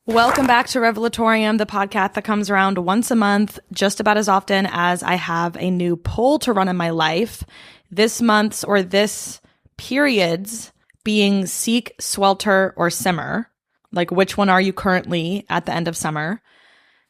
Welcome back to Revelatorium, the podcast that comes around once a month, just about as often as I have a new poll to run in my life. This month's or this period's being seek, swelter, or simmer. Like, which one are you currently at the end of summer?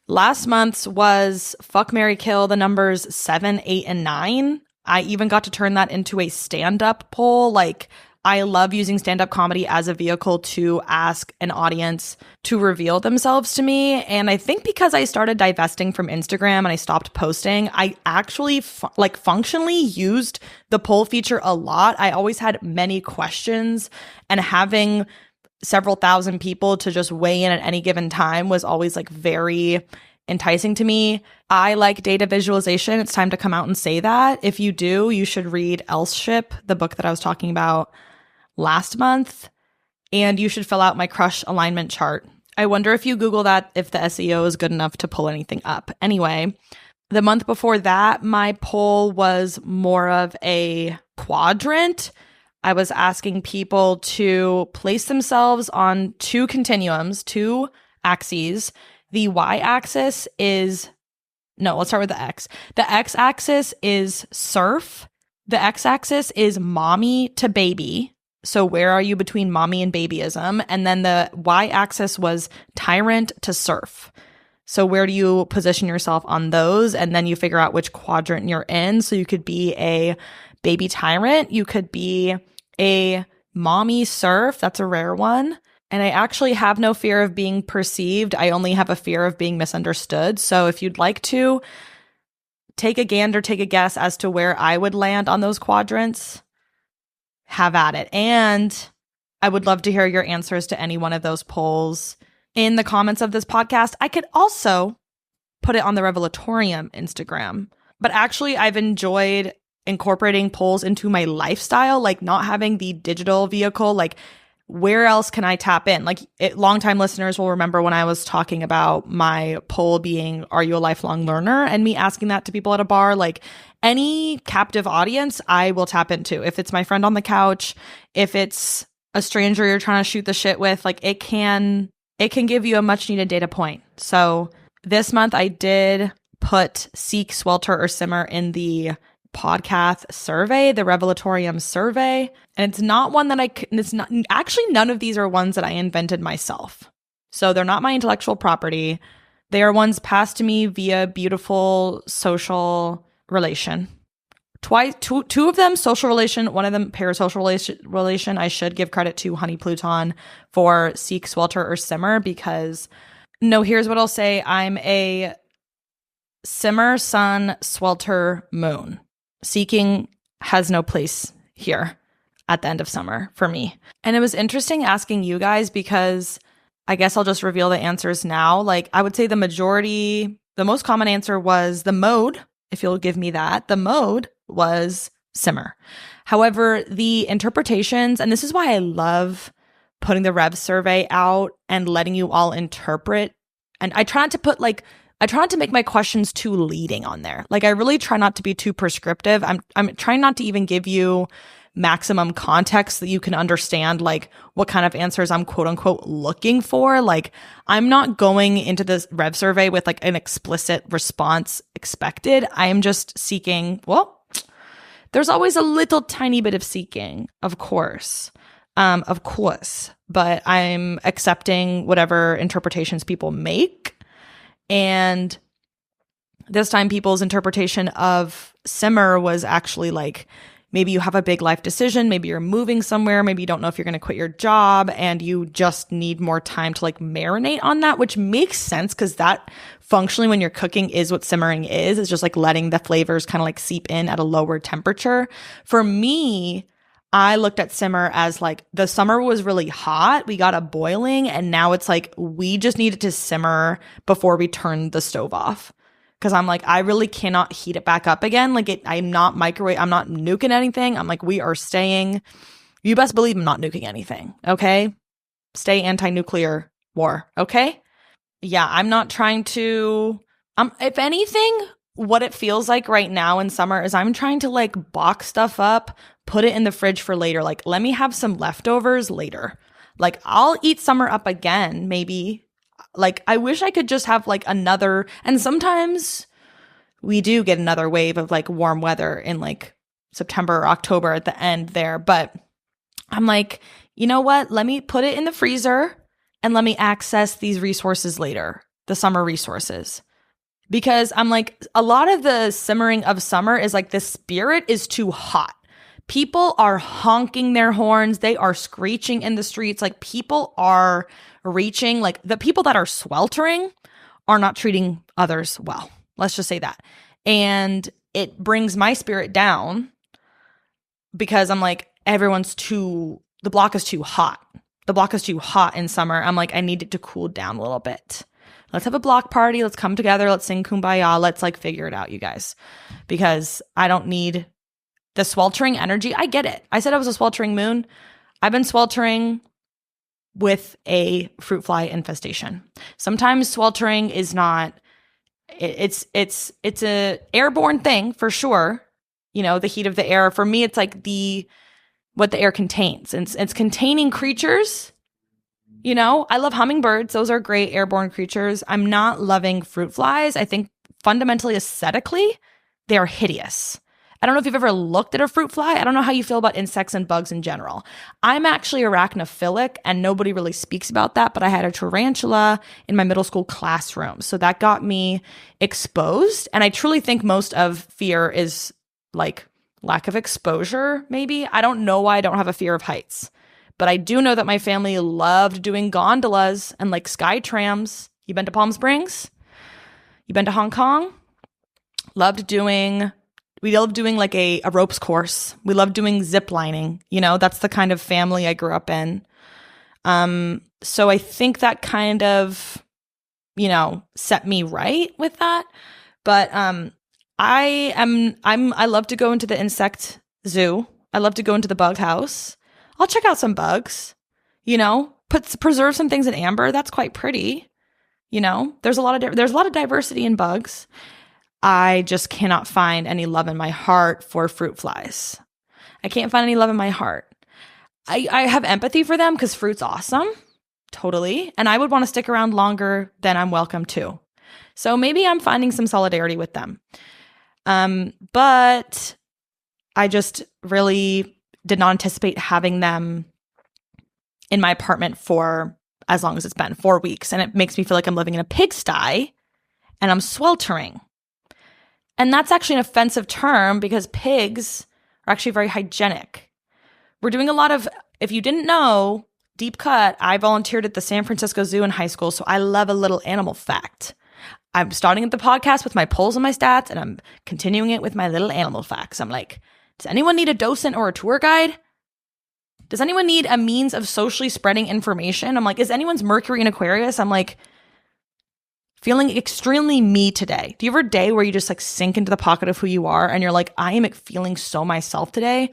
Last month's was fuck, marry, kill, the numbers 7, 8, and 9. I even got to turn that into a stand-up poll. Like, I love using stand-up comedy as a vehicle to ask an audience to reveal themselves to me. And I think because I started divesting from Instagram and I stopped posting, I actually functionally used the poll feature a lot. I always had many questions, and having several thousand people to just weigh in at any given time was always like very enticing to me. I like data visualization. It's time to come out and say that. If you do, you should read Elship, the book that I was talking about last month, and you should fill out my crush alignment chart. I wonder if you Google that, if the SEO is good enough to pull anything up. Anyway, the month before that, my poll was more of a quadrant. I was asking people to place themselves on two continuums, two axes. The y-axis is, no, let's start with the x. The x-axis is surf. The x-axis is mommy to baby. So where are you between mommy and babyism? And then the y-axis was tyrant to serf. So where do you position yourself on those? And then you figure out which quadrant you're in. So you could be a baby tyrant. You could be a mommy serf. That's a rare one. And I actually have no fear of being perceived. I only have a fear of being misunderstood. So if you'd like to take a gander, take a guess as to where I would land on those quadrants, have at it. And I would love to hear your answers to any one of those polls in the comments of this podcast. I could also put it on the Revelatorium Instagram. But actually, I've enjoyed incorporating polls into my lifestyle, like not having the digital vehicle. Like, where else can I tap in? Like, longtime listeners will remember when I was talking about my poll being, are you a lifelong learner? And me asking that to people at a bar. Like, any captive audience, I will tap into. If it's my friend on the couch, if it's a stranger you're trying to shoot the shit with, like, it can give you a much needed data point. So this month I did put seek, swelter, or simmer in the podcast survey, the Revelatorium survey. And it's not one that it's not, actually none of these are ones that I invented myself. So they're not my intellectual property. They are ones passed to me via beautiful social relation. Two of them social relation, one of them parasocial relation. I should give credit to Honey Pluton for seek, swelter, or simmer, because no, here's what I'll say. I'm a simmer sun, swelter moon. Seeking has no place here at the end of summer for me. And it was interesting asking you guys, because I guess I'll just reveal the answers now. Like, I would say the most common answer was the mode, if you'll give me that. The mode was simmer. However, the interpretations, and this is why I love putting the Rev survey out and letting you all interpret. And I try not to make my questions too leading on there. Like, I really try not to be too prescriptive. I'm trying not to even give you maximum context so that you can understand like what kind of answers I'm quote unquote looking for. Like, I'm not going into this Rev survey with like an explicit response expected. I am just seeking, well, there's always a little tiny bit of seeking, of course, but I'm accepting whatever interpretations people make. And this time people's interpretation of simmer was actually like, maybe you have a big life decision, maybe you're moving somewhere, maybe you don't know if you're going to quit your job and you just need more time to like marinate on that, which makes sense because that functionally when you're cooking is what simmering is. It's just like letting the flavors kind of like seep in at a lower temperature. For me, I looked at simmer as like the summer was really hot. We got a boiling and now it's like we just needed to simmer before we turned the stove off. Cause I'm like, I really cannot heat it back up again. Like I'm not nuking anything. I'm like, we are staying. You best believe I'm not nuking anything. Okay. Stay anti-nuclear war. Okay. Yeah. I'm not trying to, if anything, what it feels like right now in summer is I'm trying to like box stuff up, put it in the fridge for later. Like, let me have some leftovers later. Like I'll eat summer up again, maybe Like, I wish I could just have like another, and sometimes we do get another wave of like warm weather in like September or October at the end there. But I'm like, you know what? Let me put it in the freezer and let me access these resources later, the summer resources. Because I'm like, a lot of the simmering of summer is like the spirit is too hot. People are honking their horns. They are screeching in the streets. Like, people are reaching, like the people that are sweltering are not treating others well. Let's just say that. And it brings my spirit down because I'm like, the block is too hot. The block is too hot in summer. I'm like, I need it to cool down a little bit. Let's have a block party. Let's come together. Let's sing Kumbaya. Let's like figure it out, you guys, because I don't need the sweltering energy. I get it. I said I was a sweltering moon. I've been sweltering with a fruit fly infestation. Sometimes sweltering is not, it's a airborne thing for sure. You know, the heat of the air. For me, it's like what the air contains. It's containing creatures. You know, I love hummingbirds. Those are great airborne creatures. I'm not loving fruit flies. I think fundamentally, aesthetically, they are hideous. I don't know if you've ever looked at a fruit fly. I don't know how you feel about insects and bugs in general. I'm actually arachnophilic, and nobody really speaks about that, but I had a tarantula in my middle school classroom. So that got me exposed. And I truly think most of fear is like lack of exposure, maybe. I don't know why I don't have a fear of heights. But I do know that my family loved doing gondolas and like sky trams. You been to Palm Springs? You been to Hong Kong? We loved doing like a ropes course. We loved doing zip lining. You know, that's the kind of family I grew up in. So I think that kind of, you know, set me right with that. But I love to go into the insect zoo. I love to go into the bug house. I'll check out some bugs, you know, preserve some things in amber. That's quite pretty. You know, there's a lot of diversity in bugs. I just cannot find any love in my heart for fruit flies. I can't find any love in my heart. I have empathy for them because fruit's awesome. Totally. And I would want to stick around longer than I'm welcome to. So maybe I'm finding some solidarity with them. But I just really did not anticipate having them in my apartment for as long as it's been, 4 weeks. And it makes me feel like I'm living in a pigsty and I'm sweltering. And that's actually an offensive term because pigs are actually very hygienic. We're doing a lot of, if you didn't know, deep cut, I volunteered at the San Francisco Zoo in high school, so I love a little animal fact. I'm starting at the podcast with my polls and my stats, and I'm continuing it with my little animal facts. I'm like, does anyone need a docent or a tour guide? Does anyone need a means of socially spreading information? I'm like, is anyone's Mercury in Aquarius? I'm like, feeling extremely me today. Do you have a day where you just like sink into the pocket of who you are and you're like, I am feeling so myself today?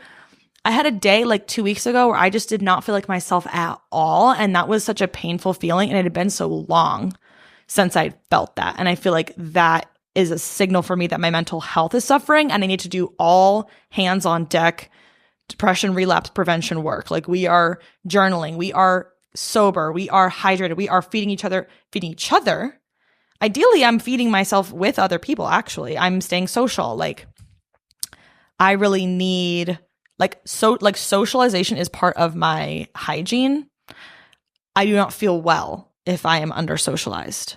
I had a day like 2 weeks ago where I just did not feel like myself at all. And that was such a painful feeling. And it had been so long since I felt that. And I feel like that is a signal for me that my mental health is suffering and I need to do all hands on deck depression relapse prevention work. Like, we are journaling, we are sober, we are hydrated, we are feeding each other. Ideally, I'm feeding myself with other people, actually. I'm staying social. Like, I really need, socialization is part of my hygiene. I do not feel well if I am under-socialized.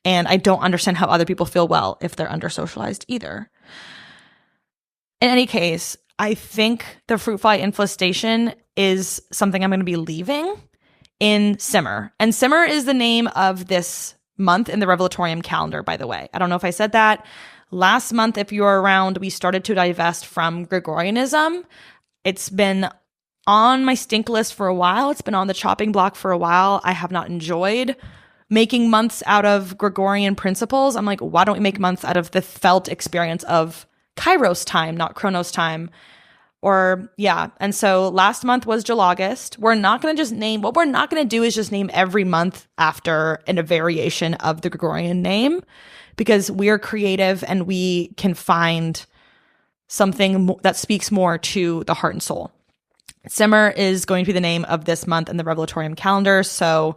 And I don't understand how other people feel well if they're under-socialized either. In any case, I think the fruit fly infestation is something I'm going to be leaving in Simmer. And Simmer is the name of this month in the Revelatorium calendar, by the way. I don't know if I said that. Last month, if you were around, we started to divest from Gregorianism. It's been on my stink list for a while. It's been on the chopping block for a while. I have not enjoyed making months out of Gregorian principles. I'm like, why don't we make months out of the felt experience of Kairos time, not Chronos time? And so last month was July-August. What we're not going to do is just name every month after a variation of the Gregorian name, because we are creative and we can find something that speaks more to the heart and soul. Simmer is going to be the name of this month in the Revelatorium calendar. So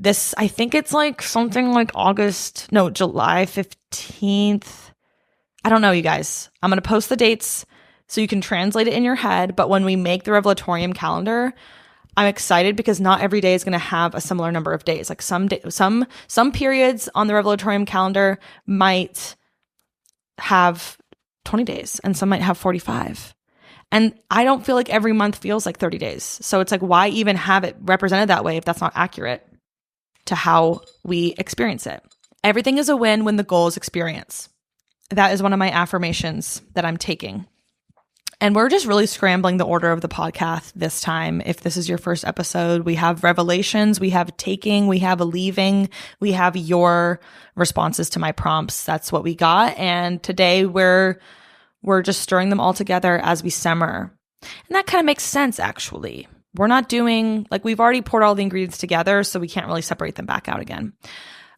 I think it's like something like July 15th. I don't know, you guys. I'm going to post the dates so you can translate it in your head. But when we make the Revelatorium calendar, I'm excited because not every day is going to have a similar number of days. Like some periods on the Revelatorium calendar might have 20 days and some might have 45. And I don't feel like every month feels like 30 days. So it's like, why even have it represented that way if that's not accurate to how we experience it? Everything is a win when the goal is experience. That is one of my affirmations that I'm taking. And we're just really scrambling the order of the podcast this time. If this is your first episode, we have revelations, we have taking, we have leaving, we have your responses to my prompts. That's what we got. And today we're just stirring them all together as we simmer. And that kind of makes sense, actually. We're not doing, like, we've already poured all the ingredients together, so we can't really separate them back out again.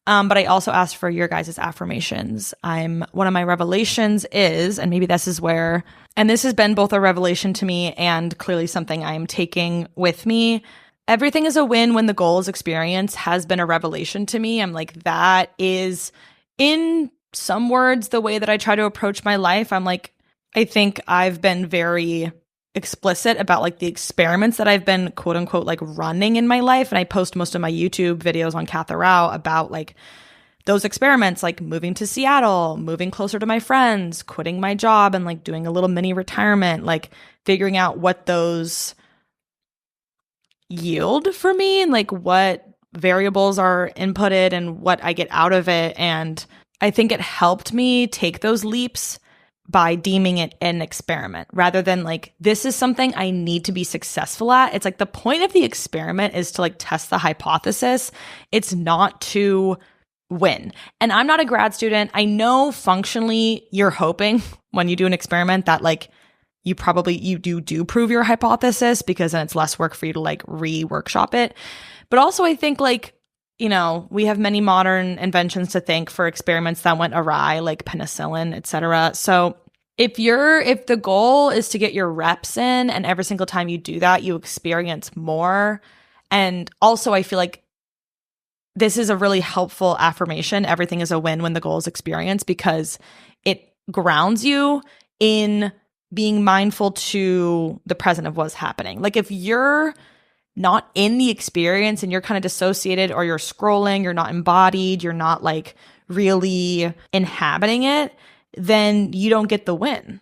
But I also asked for your guys' affirmations. One of my revelations is, and maybe this is where, and this has been both a revelation to me and clearly something I am taking with me. Everything is a win when the goal is experience has been a revelation to me. I'm like, that is, in some words, the way that I try to approach my life. I'm like, I think I've been very explicit about like the experiments that I've been quote unquote like running in my life. And I post most of my YouTube videos on Katharau about like those experiments, like moving to Seattle, moving closer to my friends, quitting my job and like doing a little mini retirement, like figuring out what those yield for me and like what variables are inputted and what I get out of it. And I think it helped me take those leaps by deeming it an experiment rather than like, this is something I need to be successful at. It's like the point of the experiment is to like test the hypothesis. It's not to win. And I'm not a grad student. I know functionally you're hoping when you do an experiment that like you do prove your hypothesis because then it's less work for you to like re-workshop it. But also I think like, you know, we have many modern inventions to thank for experiments that went awry, like penicillin, etc. So if the goal is to get your reps in and every single time you do that, you experience more. And also I feel like this is a really helpful affirmation. Everything is a win when the goal is experience because it grounds you in being mindful to the present of what's happening. Like if you're not in the experience and you're kind of dissociated or you're scrolling, you're not embodied, you're not like really inhabiting it, then you don't get the win.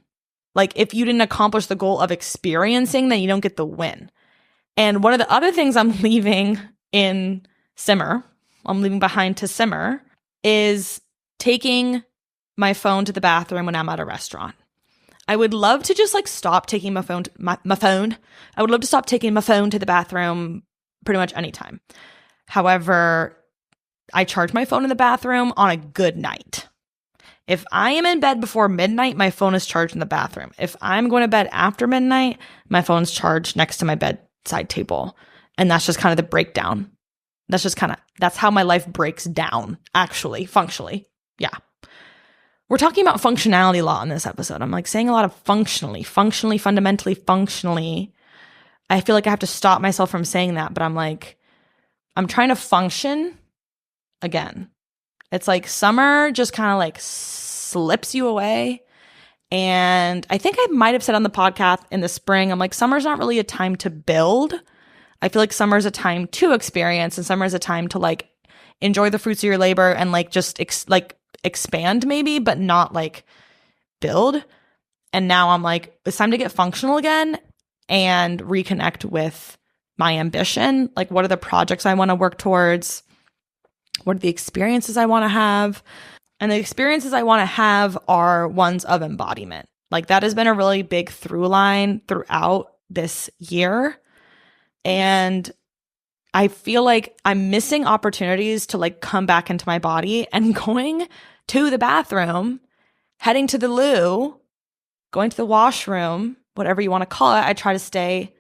Like if you didn't accomplish the goal of experiencing, then you don't get the win. And one of the other things I'm leaving behind to simmer is taking my phone to the bathroom when I'm at a restaurant. I would love to just like stop taking my phone. I would love to stop taking my phone to the bathroom pretty much anytime. However, I charge my phone in the bathroom on a good night. If I am in bed before midnight, my phone is charged in the bathroom. If I'm going to bed after midnight, my phone's charged next to my bedside table. And that's just kind of the breakdown. That's how my life breaks down, actually, functionally. Yeah. We're talking about functionality law in this episode. I'm like saying a lot of functionally, fundamentally, functionally. I feel like I have to stop myself from saying that, but I'm like, I'm trying to function again. It's like summer just kind of like slips you away. And I think I might have said on the podcast in the spring, I'm like, summer's not really a time to build. I feel like summer's a time to experience and summer is a time to like enjoy the fruits of your labor and like just expand maybe, but not like build. And now I'm like, it's time to get functional again and reconnect with my ambition. Like, what are the projects I want to work towards? What are the experiences I want to have? And the experiences I want to have are ones of embodiment. Like that has been a really big through line throughout this year. And I feel like I'm missing opportunities to like come back into my body and going to the bathroom, heading to the loo, going to the washroom, whatever you want to call it. I try to stay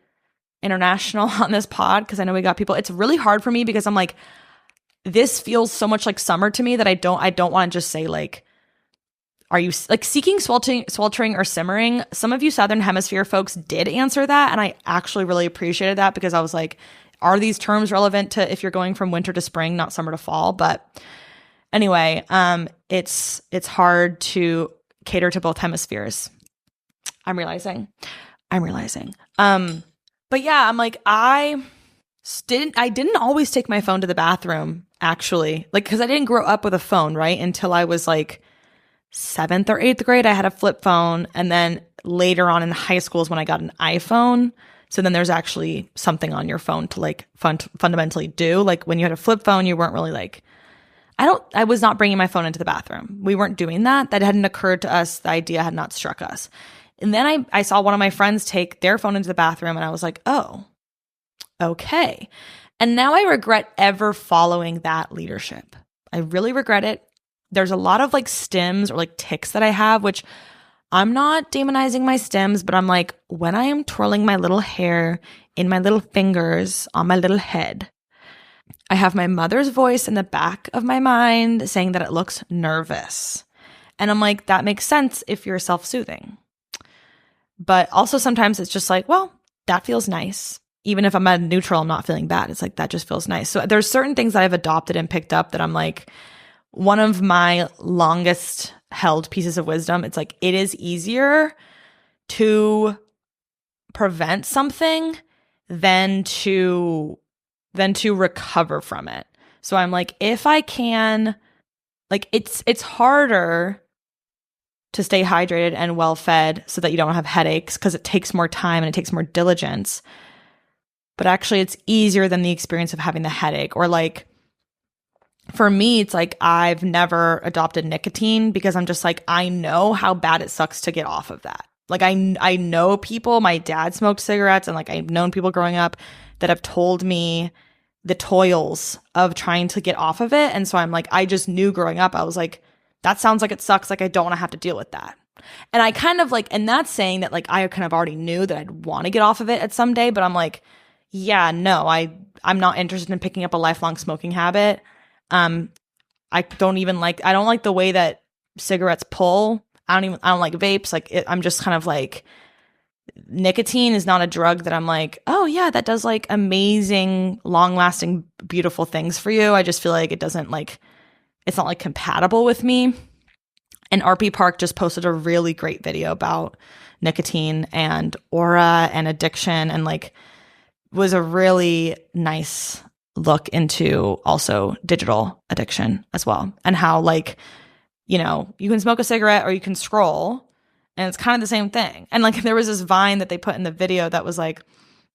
international on this pod because I know we got people. It's really hard for me because I'm like, this feels so much like summer to me that I don't want to just say like, are you like seeking sweltering or simmering? Some of you Southern Hemisphere folks did answer that. And I actually really appreciated that because I was like, are these terms relevant to if you're going from winter to spring, not summer to fall? But anyway, it's hard to cater to both hemispheres. I'm realizing. But yeah, I'm like, I didn't always take my phone to the bathroom, actually. Like, because I didn't grow up with a phone, right? Until I was like 7th or 8th grade, I had a flip phone. And then later on in high school is when I got an iPhone. So then there's actually something on your phone to like fundamentally do. Like when you had a flip phone, you weren't really like, I was not bringing my phone into the bathroom. We weren't doing that. That hadn't occurred to us. The idea had not struck us. And then I saw one of my friends take their phone into the bathroom and I was like, oh, okay. And now I regret ever following that leadership. I really regret it. There's a lot of like stims or like tics that I have, which I'm not demonizing my stims, but I'm like, when I am twirling my little hair in my little fingers on my little head, I have my mother's voice in the back of my mind saying that it looks nervous. And I'm like, that makes sense if you're self-soothing. But also sometimes it's just like, well, that feels nice. Even if I'm at neutral, I'm not feeling bad. It's like, that just feels nice. So there's certain things that I've adopted and picked up that I'm like, one of my longest held pieces of wisdom, it's like, it is easier to prevent something than to recover from it. So I'm like, if I can, like, it's harder to stay hydrated and well fed so that you don't have headaches because it takes more time and it takes more diligence. But actually it's easier than the experience of having the headache. Or like, for me, it's like I've never adopted nicotine because I'm just like, I know how bad it sucks to get off of that. Like I know people, my dad smoked cigarettes and like I've known people growing up that have told me the toils of trying to get off of it. And so I'm like, I just knew growing up, I was like, that sounds like it sucks. Like I don't want to have to deal with that. And I kind of like, and that's saying that like I kind of already knew that I'd want to get off of it at some day, but I'm like, yeah, no, I'm not interested in picking up a lifelong smoking habit. I don't like the way that cigarettes pull. I don't like vapes. Like I'm just kind of like, nicotine is not a drug that I'm like, oh yeah, that does like amazing, long lasting, beautiful things for you. I just feel like it doesn't like, it's not like compatible with me. And RP Park just posted a really great video about nicotine and aura and addiction, and like was a really nice look into also digital addiction as well, and how like, you know, you can smoke a cigarette or you can scroll and it's kind of the same thing. And like there was this Vine that they put in the video that was like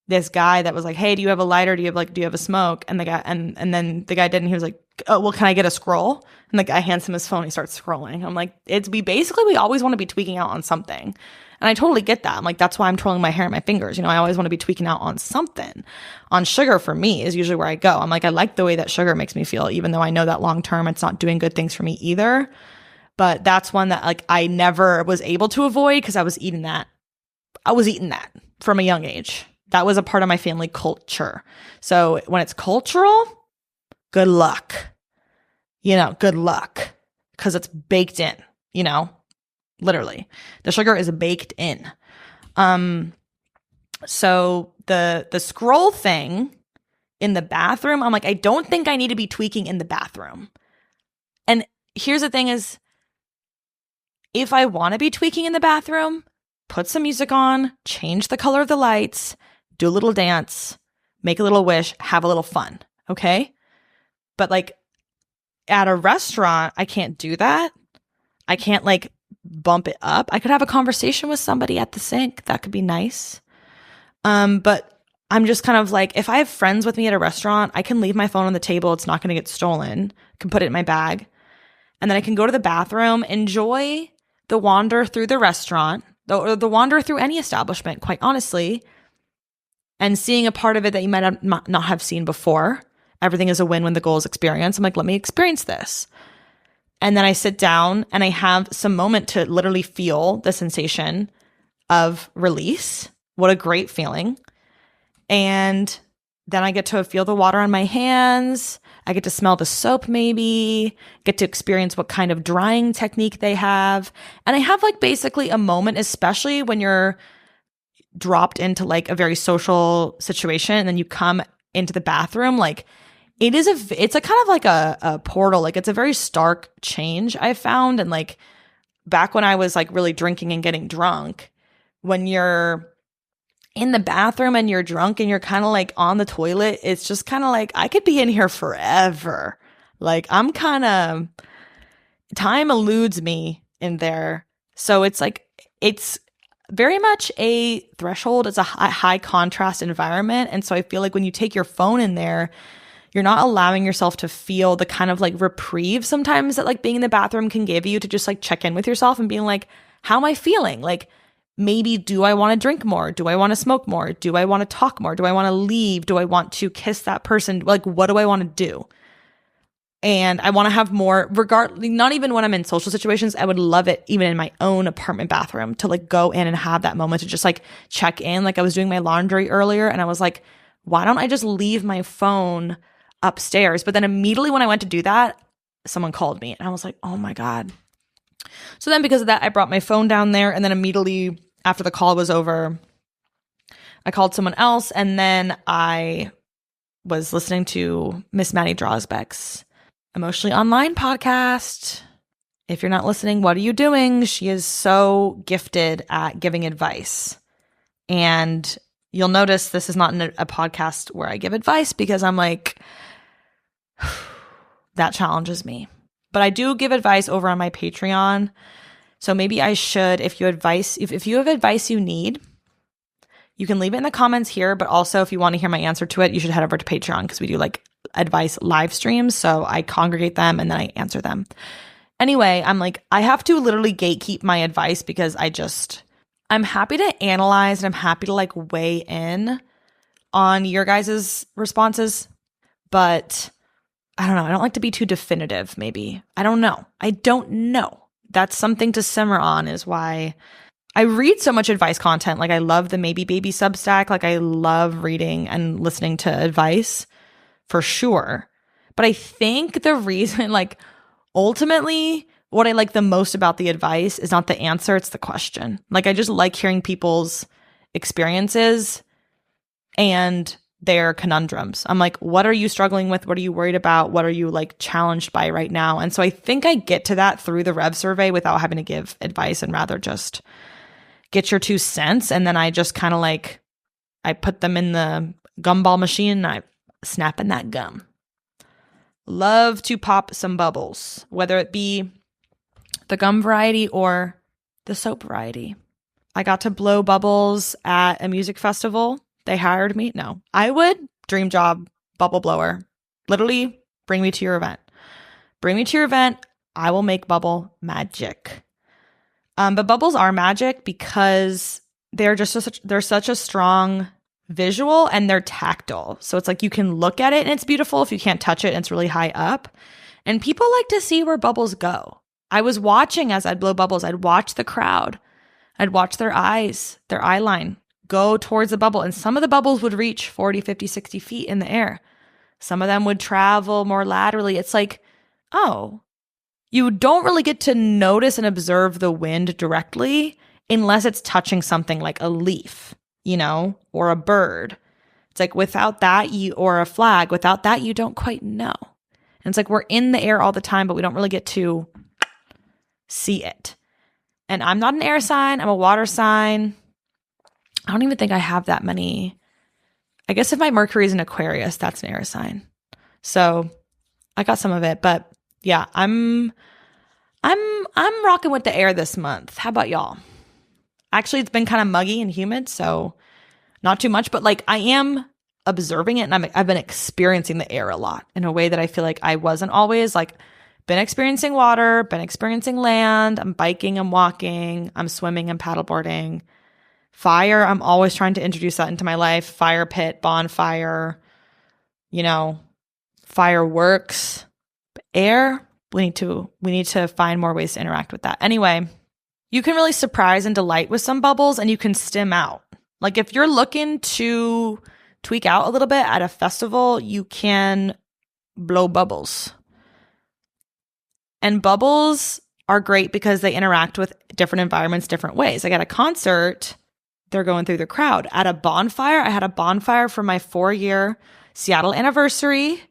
this guy that was like, hey, do you have a lighter? Do you have a smoke? And the guy, and then the guy didn't. He was like, oh, well, can I get a scroll? And the guy hands him his phone. He starts scrolling. I'm like, we always want to be tweaking out on something. And I totally get that. I'm like, that's why I'm twirling my hair in my fingers. You know, I always want to be tweaking out on something. On sugar for me is usually where I go. I'm like, I like the way that sugar makes me feel, even though I know that long term it's not doing good things for me either. But that's one that like I never was able to avoid because I was eating that from a young age. That was a part of my family culture. So when it's cultural, good luck. You know, good luck. Because it's baked in, you know, literally. The sugar is baked in. So the scroll thing in the bathroom, I'm like, I don't think I need to be tweaking in the bathroom. And here's the thing is, if I want to be tweaking in the bathroom, put some music on, change the color of the lights, do a little dance, make a little wish, have a little fun, okay? But like at a restaurant, I can't do that. I can't like bump it up. I could have a conversation with somebody at the sink. That could be nice. But I'm just kind of like, if I have friends with me at a restaurant, I can leave my phone on the table. It's not going to get stolen. I can put it in my bag. And then I can go to the bathroom, enjoy the wander through the restaurant, or the wander through any establishment, quite honestly, and seeing a part of it that you might not have seen before. Everything is a win when the goal is experience. I'm like, let me experience this. And then I sit down and I have some moment to literally feel the sensation of release. What a great feeling. And then I get to feel the water on my hands. I get to smell the soap maybe, get to experience what kind of drying technique they have. And I have like basically a moment, especially when you're dropped into like a very social situation and then you come into the bathroom, like it's a kind of like a portal. Like it's a very stark change I found. And like back when I was like really drinking and getting drunk, when you're in the bathroom and you're drunk and you're kind of like on the toilet, it's just kind of like, I could be in here forever. Like I'm kind of, time eludes me in there. So it's like, it's very much a threshold. It's a high contrast environment. And so I feel like when you take your phone in there, you're not allowing yourself to feel the kind of like reprieve sometimes that like being in the bathroom can give you, to just like check in with yourself and being like, how am I feeling? Like, maybe do I want to drink more? Do I want to smoke more? Do I want to talk more? Do I want to leave? Do I want to kiss that person? Like, what do I want to do? And I want to have more, not even when I'm in social situations, I would love it even in my own apartment bathroom to like go in and have that moment to just like check in. Like I was doing my laundry earlier and I was like, why don't I just leave my phone upstairs? But then immediately when I went to do that, someone called me and I was like, oh my God. So then because of that, I brought my phone down there, and then immediately after the call was over, I called someone else, and then I was listening to Miss Maddie Drosbeck's Emotionally Online podcast. If you're not listening, what are you doing? She is so gifted at giving advice. And you'll notice this is not a podcast where I give advice, because I'm like, that challenges me. But I do give advice over on my Patreon. So maybe I should, if you have advice you need, you can leave it in the comments here. But also if you want to hear my answer to it, you should head over to Patreon, because we do like advice live streams. So I congregate them and then I answer them. Anyway, I'm like, I have to literally gatekeep my advice, because I'm happy to analyze and I'm happy to like weigh in on your guys' responses. But I don't know. I don't like to be too definitive, maybe. I don't know. That's something to simmer on, is why I read so much advice content. Like I love the Maybe Baby Substack. Like I love reading and listening to advice for sure. But I think the reason, like ultimately what I like the most about the advice is not the answer, it's the question. Like I just like hearing people's experiences and their conundrums. I'm like, what are you struggling with? What are you worried about? What are you like challenged by right now? And so I think I get to that through the Rev survey without having to give advice, and rather just get your 2 cents. And then I just kind of like, I put them in the gumball machine and I snap in that gum. Love to pop some bubbles, whether it be the gum variety or the soap variety. I got to blow bubbles at a music festival. They hired me. No, I would. Dream job, bubble blower. Literally, bring me to your event. Bring me to your event. I will make bubble magic. But bubbles are magic because they're such a strong visual, and they're tactile. So it's like you can look at it and it's beautiful if you can't touch it and it's really high up. And people like to see where bubbles go. I was watching as I'd blow bubbles. I'd watch the crowd. I'd watch their eyes, their eye line go towards the bubble. And some of the bubbles would reach 40, 50, 60 feet in the air. Some of them would travel more laterally. It's like, oh, you don't really get to notice and observe the wind directly unless it's touching something like a leaf, or a bird. It's like without that, or a flag, without that, you don't quite know. And it's like we're in the air all the time, but we don't really get to see it. And I'm not an air sign. I'm a water sign. I don't even think I have that many. I guess if my Mercury is in Aquarius, that's an air sign. So I got some of it, but yeah, I'm rocking with the air this month. How about y'all? Actually, it's been kind of muggy and humid, so not too much, but like I am observing it, and I've been experiencing the air a lot in a way that I feel like I wasn't always. Like, been experiencing water, been experiencing land. I'm biking, I'm walking, I'm swimming, I'm paddleboarding. Fire, I'm always trying to introduce that into my life. Fire pit, bonfire, fireworks. Air, we need to find more ways to interact with that. Anyway, you can really surprise and delight with some bubbles, and you can stim out. Like if you're looking to tweak out a little bit at a festival, you can blow bubbles. And bubbles are great because they interact with different environments different ways. Like at a concert, they're going through the crowd. At a bonfire, I had a bonfire for my 4-year Seattle anniversary.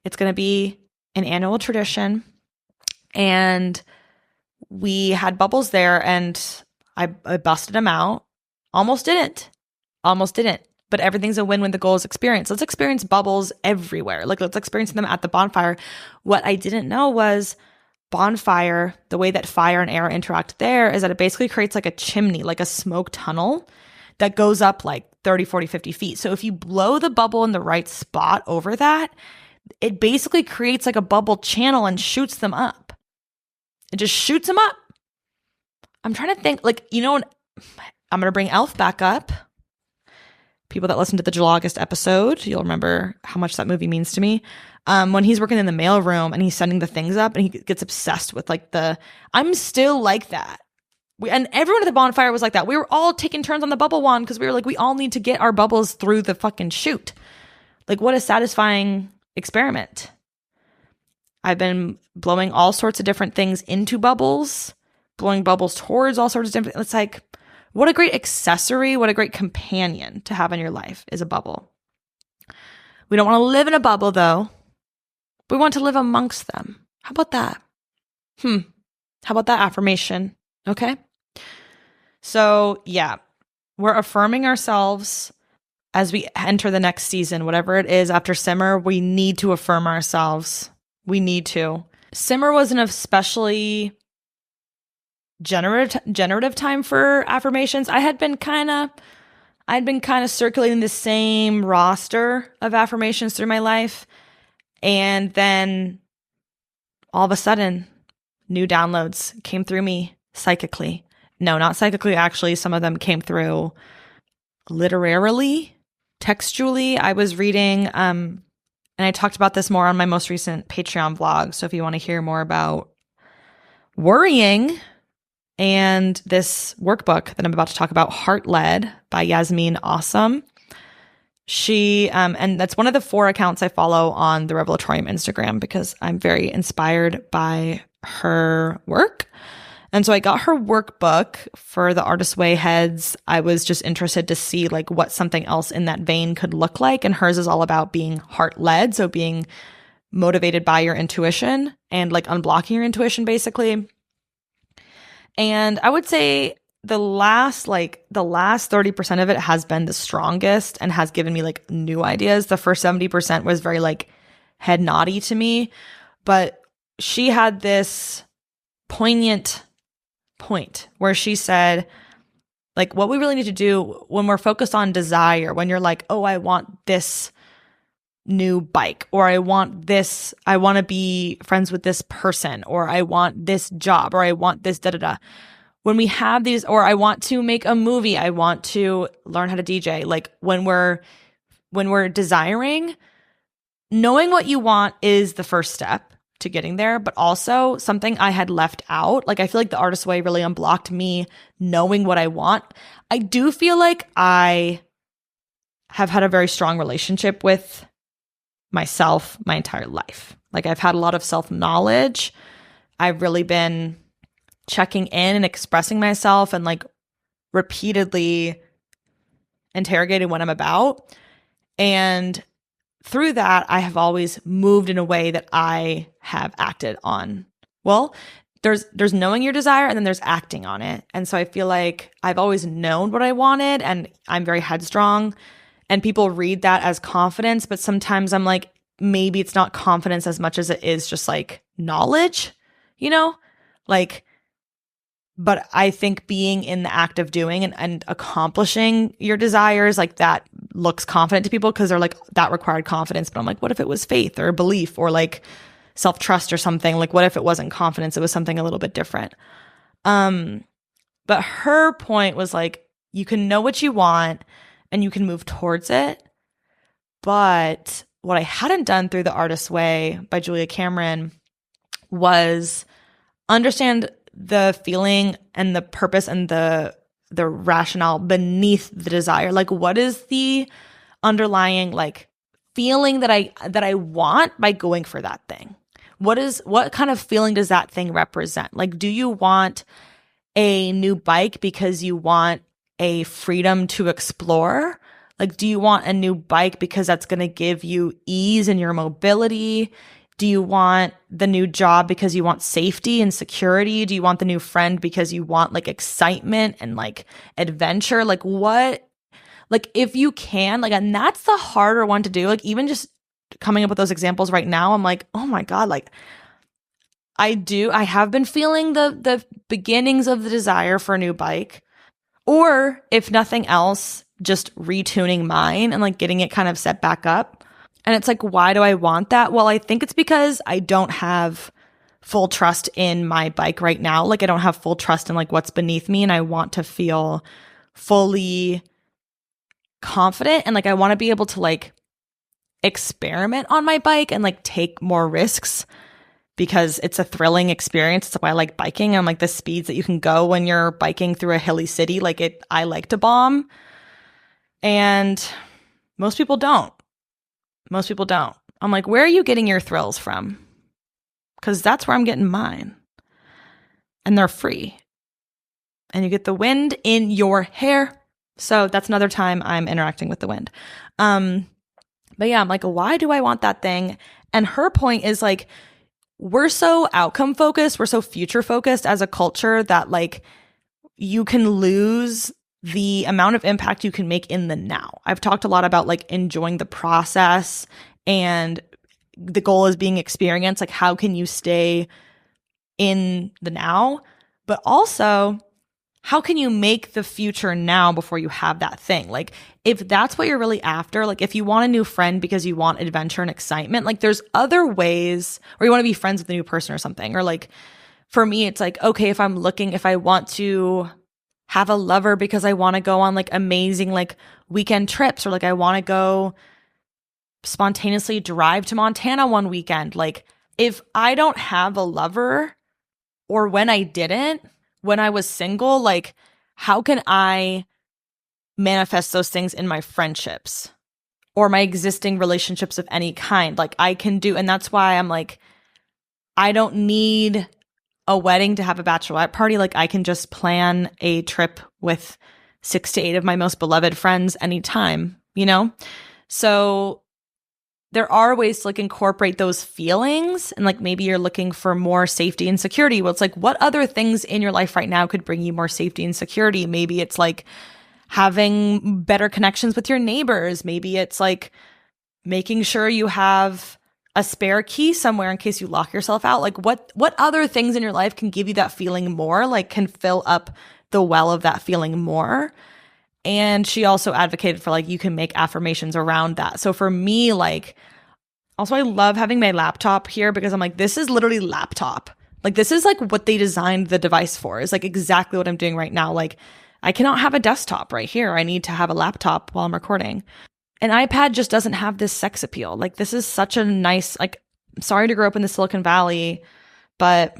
It's going to be an annual tradition. And we had bubbles there, and I busted them out. Almost didn't. But everything's a win when the goal is experienced. Let's experience bubbles everywhere. Like, let's experience them at the bonfire. What I didn't know was bonfire, the way that fire and air interact there is that it basically creates like a chimney, like a smoke tunnel that goes up like 30, 40, 50 feet. So if you blow the bubble in the right spot over that, it basically creates like a bubble channel and shoots them up. It just shoots them up. I'm trying to think, like, I'm going to bring Elf back up. People that listened to the July August episode, you'll remember how much that movie means to me. When he's working in the mailroom and he's sending the things up and he gets obsessed with like I'm still like that. And everyone at the bonfire was like that. We were all taking turns on the bubble wand because we were like, we all need to get our bubbles through the fucking chute. Like, what a satisfying experiment. I've been blowing all sorts of different things into bubbles, blowing bubbles towards all sorts of different, it's like, what a great accessory, what a great companion to have in your life is a bubble. We don't want to live in a bubble though. We want to live amongst them. How about that? How about that affirmation? Okay. So yeah, we're affirming ourselves as we enter the next season, whatever it is after Simmer. We need to affirm ourselves. We need to. Simmer was an especially generative time for affirmations. I'd been kind of circulating the same roster of affirmations through my life. And then all of a sudden, new downloads came through me psychically. No, not psychically, actually. Some of them came through literarily, textually. I was reading, and I talked about this more on my most recent Patreon vlog. So if you want to hear more about worrying and this workbook that I'm about to talk about, Heart Led by Yasmin Awesome. She, and that's one of the 4 accounts I follow on the Revelatorium Instagram because I'm very inspired by her work. And so I got her workbook for the Artist's Way heads. I was just interested to see like what something else in that vein could look like. And hers is all about being heart led. So being motivated by your intuition and like unblocking your intuition basically. And I would say the last 30% of it has been the strongest and has given me like new ideas. The first 70% was very like head noddy to me, but she had this poignant point where she said, like, what we really need to do when we're focused on desire, when you're like, oh, I want this new bike, or I want to be friends with this person, or I want this job, or I want this da-da-da. When we have these, or I want to make a movie, I want to learn how to DJ. Like when we're desiring, knowing what you want is the first step to getting there, but also something I had left out. Like I feel like the Artist's Way really unblocked me knowing what I want. I do feel like I have had a very strong relationship with myself my entire life. Like I've had a lot of self-knowledge. I've really been checking in and expressing myself and like repeatedly interrogating what I'm about. And through that, I have always moved in a way that I have acted on. Well, there's knowing your desire and then there's acting on it. And so I feel like I've always known what I wanted and I'm very headstrong and people read that as confidence, but sometimes I'm like, maybe it's not confidence as much as it is just like knowledge, like, but I think being in the act of doing and accomplishing your desires, like that looks confident to people because they're like, that required confidence. But I'm like, what if it was faith or belief or like self-trust or something? Like, what if it wasn't confidence? It was something a little bit different. But her point was like, you can know what you want and you can move towards it. But what I hadn't done through The Artist's Way by Julia Cameron was understand the feeling and the purpose and the rationale beneath the desire. Like, what is the underlying like feeling that I want by going for that thing? What kind of feeling does that thing represent? Like, do you want a new bike because you want a freedom to explore? Like, do you want a new bike because that's going to give you ease in your mobility? Do you want the new job because you want safety and security? Do you want the new friend because you want like excitement and like adventure? Like what, like if you can, like, and that's the harder one to do. Like even just coming up with those examples right now, I'm like, oh my God, like I have been feeling the beginnings of the desire for a new bike. Or if nothing else, just retuning mine and like getting it kind of set back up. And it's like, why do I want that? Well, I think it's because I don't have full trust in my bike right now. Like I don't have full trust in like what's beneath me, and I want to feel fully confident, and like I want to be able to like experiment on my bike and like take more risks because it's a thrilling experience. That's why I like biking. And like the speeds that you can go when you're biking through a hilly city, like I like to bomb. And most people don't. Most people don't. I'm like, where are you getting your thrills from? Because that's where I'm getting mine. And they're free. And you get the wind in your hair. So that's another time I'm interacting with the wind. But yeah, I'm like, why do I want that thing? And her point is like, we're so outcome focused, we're so future focused as a culture that like you can lose the amount of impact you can make in the now. I've talked a lot about like enjoying the process, and the goal is being experienced. Like how can you stay in the now, but also how can you make the future now before you have that thing? Like if that's what you're really after, like if you want a new friend because you want adventure and excitement, like there's other ways, or you want to be friends with a new person or something. Or like for me, it's like, okay, if I want to have a lover because I want to go on like amazing like weekend trips, or like I want to go spontaneously drive to Montana one weekend. Like if I don't have a lover, or when I didn't, when I was single, like how can I manifest those things in my friendships or my existing relationships of any kind? Like I can do, and that's why I'm like, I don't need a wedding to have a bachelorette party. Like I can just plan a trip with 6 to 8 of my most beloved friends anytime, you know? So there are ways to like incorporate those feelings, and like maybe you're looking for more safety and security. Well, it's like, what other things in your life right now could bring you more safety and security? Maybe it's like having better connections with your neighbors. Maybe it's like making sure you have a spare key somewhere in case you lock yourself out. Like what other things in your life can give you that feeling more, like can fill up the well of that feeling more? And she also advocated for like, you can make affirmations around that. So for me, like, also I love having my laptop here because I'm like, this is literally laptop. Like this is like what they designed the device for, is like exactly what I'm doing right now. Like I cannot have a desktop right here. I need to have a laptop while I'm recording. An iPad just doesn't have this sex appeal. Like this is such a nice, like, I'm sorry to grow up in the Silicon Valley, but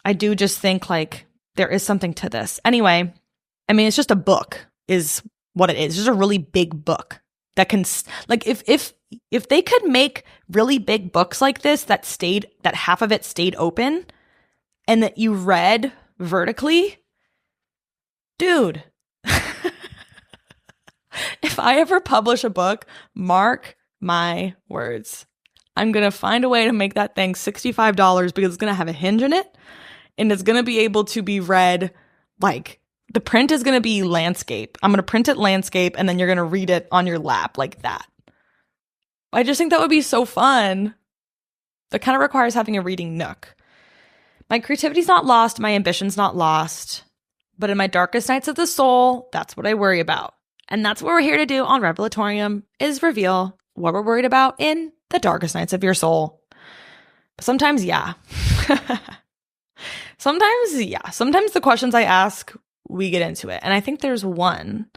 I do just think like there is something to this. Anyway, I mean, it's just a book is what it is. It's just a really big book that can, like, if they could make really big books like this that half of it stayed open and that you read vertically, dude, if I ever publish a book, mark my words, I'm going to find a way to make that thing $65 because it's going to have a hinge in it, and it's going to be able to be read like, the print is going to be landscape. I'm going to print it landscape, and then you're going to read it on your lap like that. I just think that would be so fun. That kind of requires having a reading nook. My creativity's not lost. My ambition's not lost. But in my darkest nights of the soul, that's what I worry about. And that's what we're here to do on Revelatorium, is reveal what we're worried about in the darkest nights of your soul. But sometimes, yeah. Sometimes the questions I ask, we get into it. And I think there's one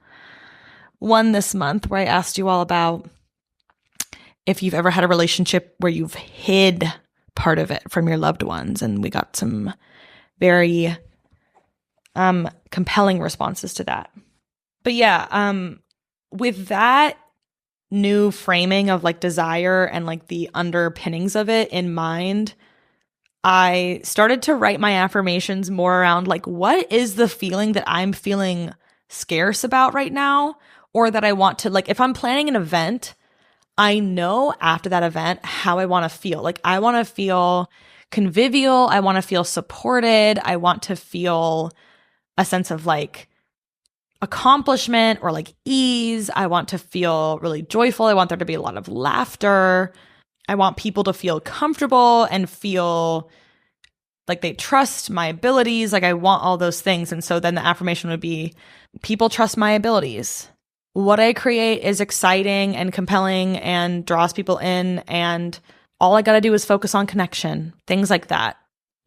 this month where I asked you all about if you've ever had a relationship where you've hid part of it from your loved ones. And we got some very compelling responses to that. But yeah, with that new framing of like desire and like the underpinnings of it in mind, I started to write my affirmations more around like, what is the feeling that I'm feeling scarce about right now? or that I want to, like, if I'm planning an event, I know after that event how I want to feel. Like, I want to feel convivial. I want to feel supported. I want to feel a sense of like accomplishment or like ease. I want to feel really joyful. I want there to be a lot of laughter. I want people to feel comfortable and feel like they trust my abilities. Like, I want all those things. And so then the affirmation would be, people trust my abilities. What I create is exciting and compelling and draws people in. And all I got to do is focus on connection, things like that.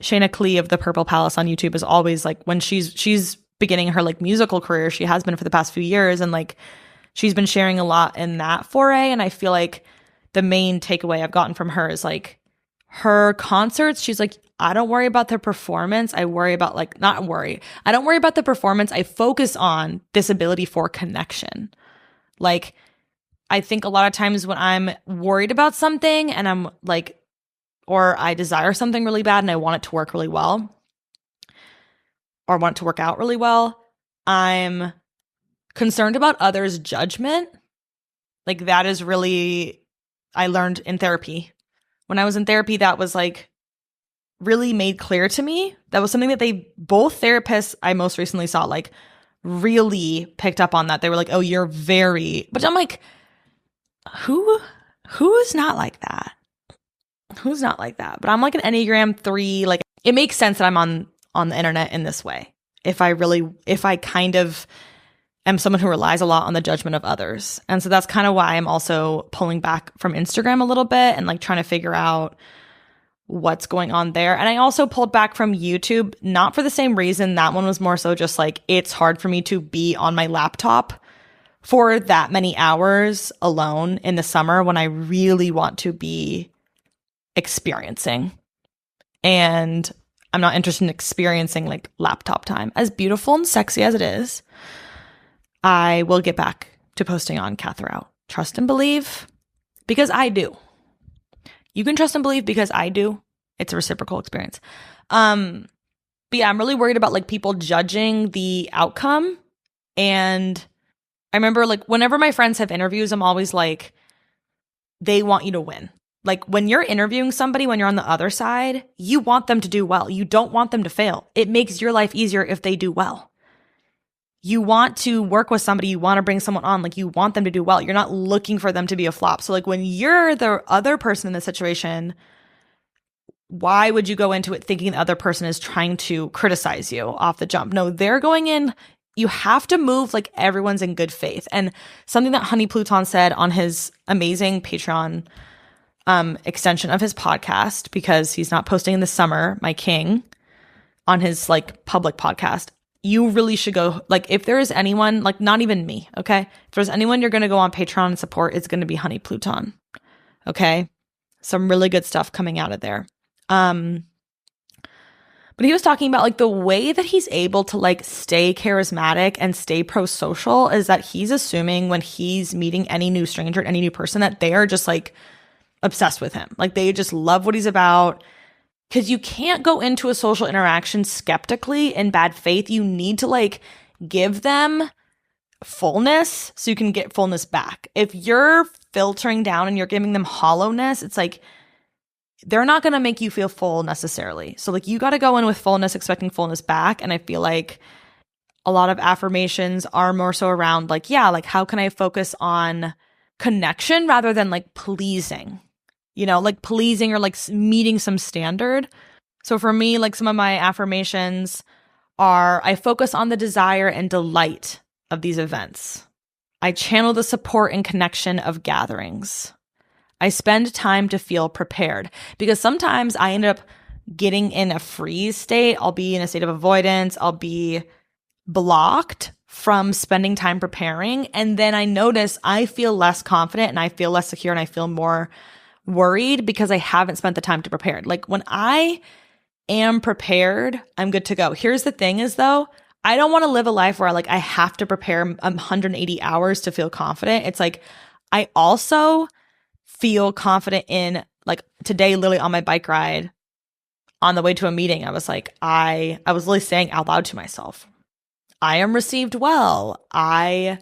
Shayna Klee of the Purple Palace on YouTube is always like, when she's beginning her like musical career, she has been for the past few years. And like, she's been sharing a lot in that foray. And I feel like the main takeaway I've gotten from her is like, her concerts, she's like, I don't worry about the performance. I worry about like, not worry. I don't worry about the performance. I focus on this ability for connection. Like, I think a lot of times when I'm worried about something and I'm like, or I desire something really bad and I want it to work really well, or want it to work out really well, I'm concerned about others' judgment. Like, that is really, I learned in therapy. When I was in therapy, that was like really made clear to me. That was something that both therapists I most recently saw, like, really picked up on that. They were like, oh, you're very, but I'm like, who is not like that? Who's not like that? But I'm like an Enneagram 3. Like, it makes sense that I'm on the internet in this way. If I kind of am someone who relies a lot on the judgment of others. And so that's kind of why I'm also pulling back from Instagram a little bit and like trying to figure out what's going on there. And I also pulled back from YouTube, not for the same reason. That one was more so just like, it's hard for me to be on my laptop for that many hours alone in the summer when I really want to be experiencing. And I'm not interested in experiencing like laptop time. As beautiful and sexy as it is, I will get back to posting on Catherine. Trust and believe, because I do. You can trust and believe because I do. It's a reciprocal experience. But yeah, I'm really worried about like people judging the outcome. And I remember like whenever my friends have interviews, I'm always like, they want you to win. Like, when you're interviewing somebody, when you're on the other side, you want them to do well. You don't want them to fail. It makes your life easier if they do well. You want to work with somebody, you want to bring someone on, like, you want them to do well. You're not looking for them to be a flop. So like, when you're the other person in the situation, why would you go into it thinking the other person is trying to criticize you off the jump? No, they're going in. You have to move like everyone's in good faith. And something that Honey Pluton said on his amazing Patreon extension of his podcast, because he's not posting in the summer, my king, on his like public podcast, you really should go, like, if there is anyone, like, not even me, okay? If there's anyone you're going to go on Patreon and support, it's going to be Honey Pluton, okay? Some really good stuff coming out of there. But he was talking about like the way that he's able to like stay charismatic and stay pro-social is that he's assuming when he's meeting any new stranger, any new person, that they are just like obsessed with him. Like, they just love what he's about. Because you can't go into a social interaction skeptically in bad faith. You need to like give them fullness so you can get fullness back. If you're filtering down and you're giving them hollowness, it's like they're not going to make you feel full necessarily. So like, you got to go in with fullness, expecting fullness back. And I feel like a lot of affirmations are more so around like, yeah, like, how can I focus on connection rather than like pleasing? You know, like pleasing or like meeting some standard. So for me, like, some of my affirmations are, I focus on the desire and delight of these events. I channel the support and connection of gatherings. I spend time to feel prepared, because sometimes I end up getting in a freeze state. I'll be in a state of avoidance. I'll be blocked from spending time preparing. And then I notice I feel less confident and I feel less secure and I feel more worried because I haven't spent the time to prepare. Like, when I am prepared, I'm good to go. Here's the thing is though, I don't want to live a life where like I have to prepare 180 hours to feel confident. It's like, I also feel confident in, like, today, literally on my bike ride on the way to a meeting, I was like, I was literally saying out loud to myself, I am received well. I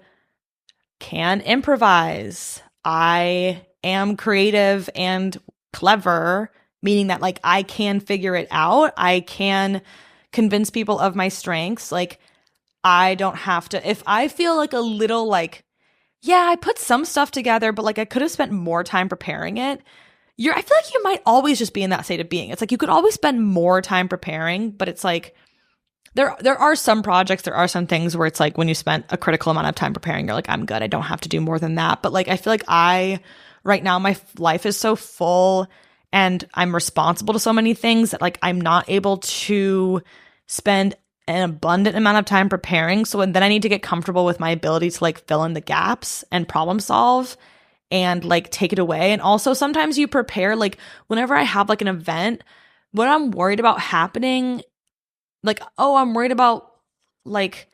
can improvise. I am creative and clever, meaning that like I can figure it out. I can convince people of my strengths. Like I don't have to, if I feel like a little like, yeah, I put some stuff together, but like I could have spent more time preparing it. I feel like you might always just be in that state of being. It's like you could always spend more time preparing, but it's like there are some projects, there are some things where it's like when you spent a critical amount of time preparing, you're like, I'm good. I don't have to do more than that. But like I feel like right now my life is so full and I'm responsible to so many things that like I'm not able to spend an abundant amount of time preparing. So then I need to get comfortable with my ability to like fill in the gaps and problem solve and like take it away. And also sometimes you prepare, like whenever I have like an event, what I'm worried about happening, like, oh, I'm worried about like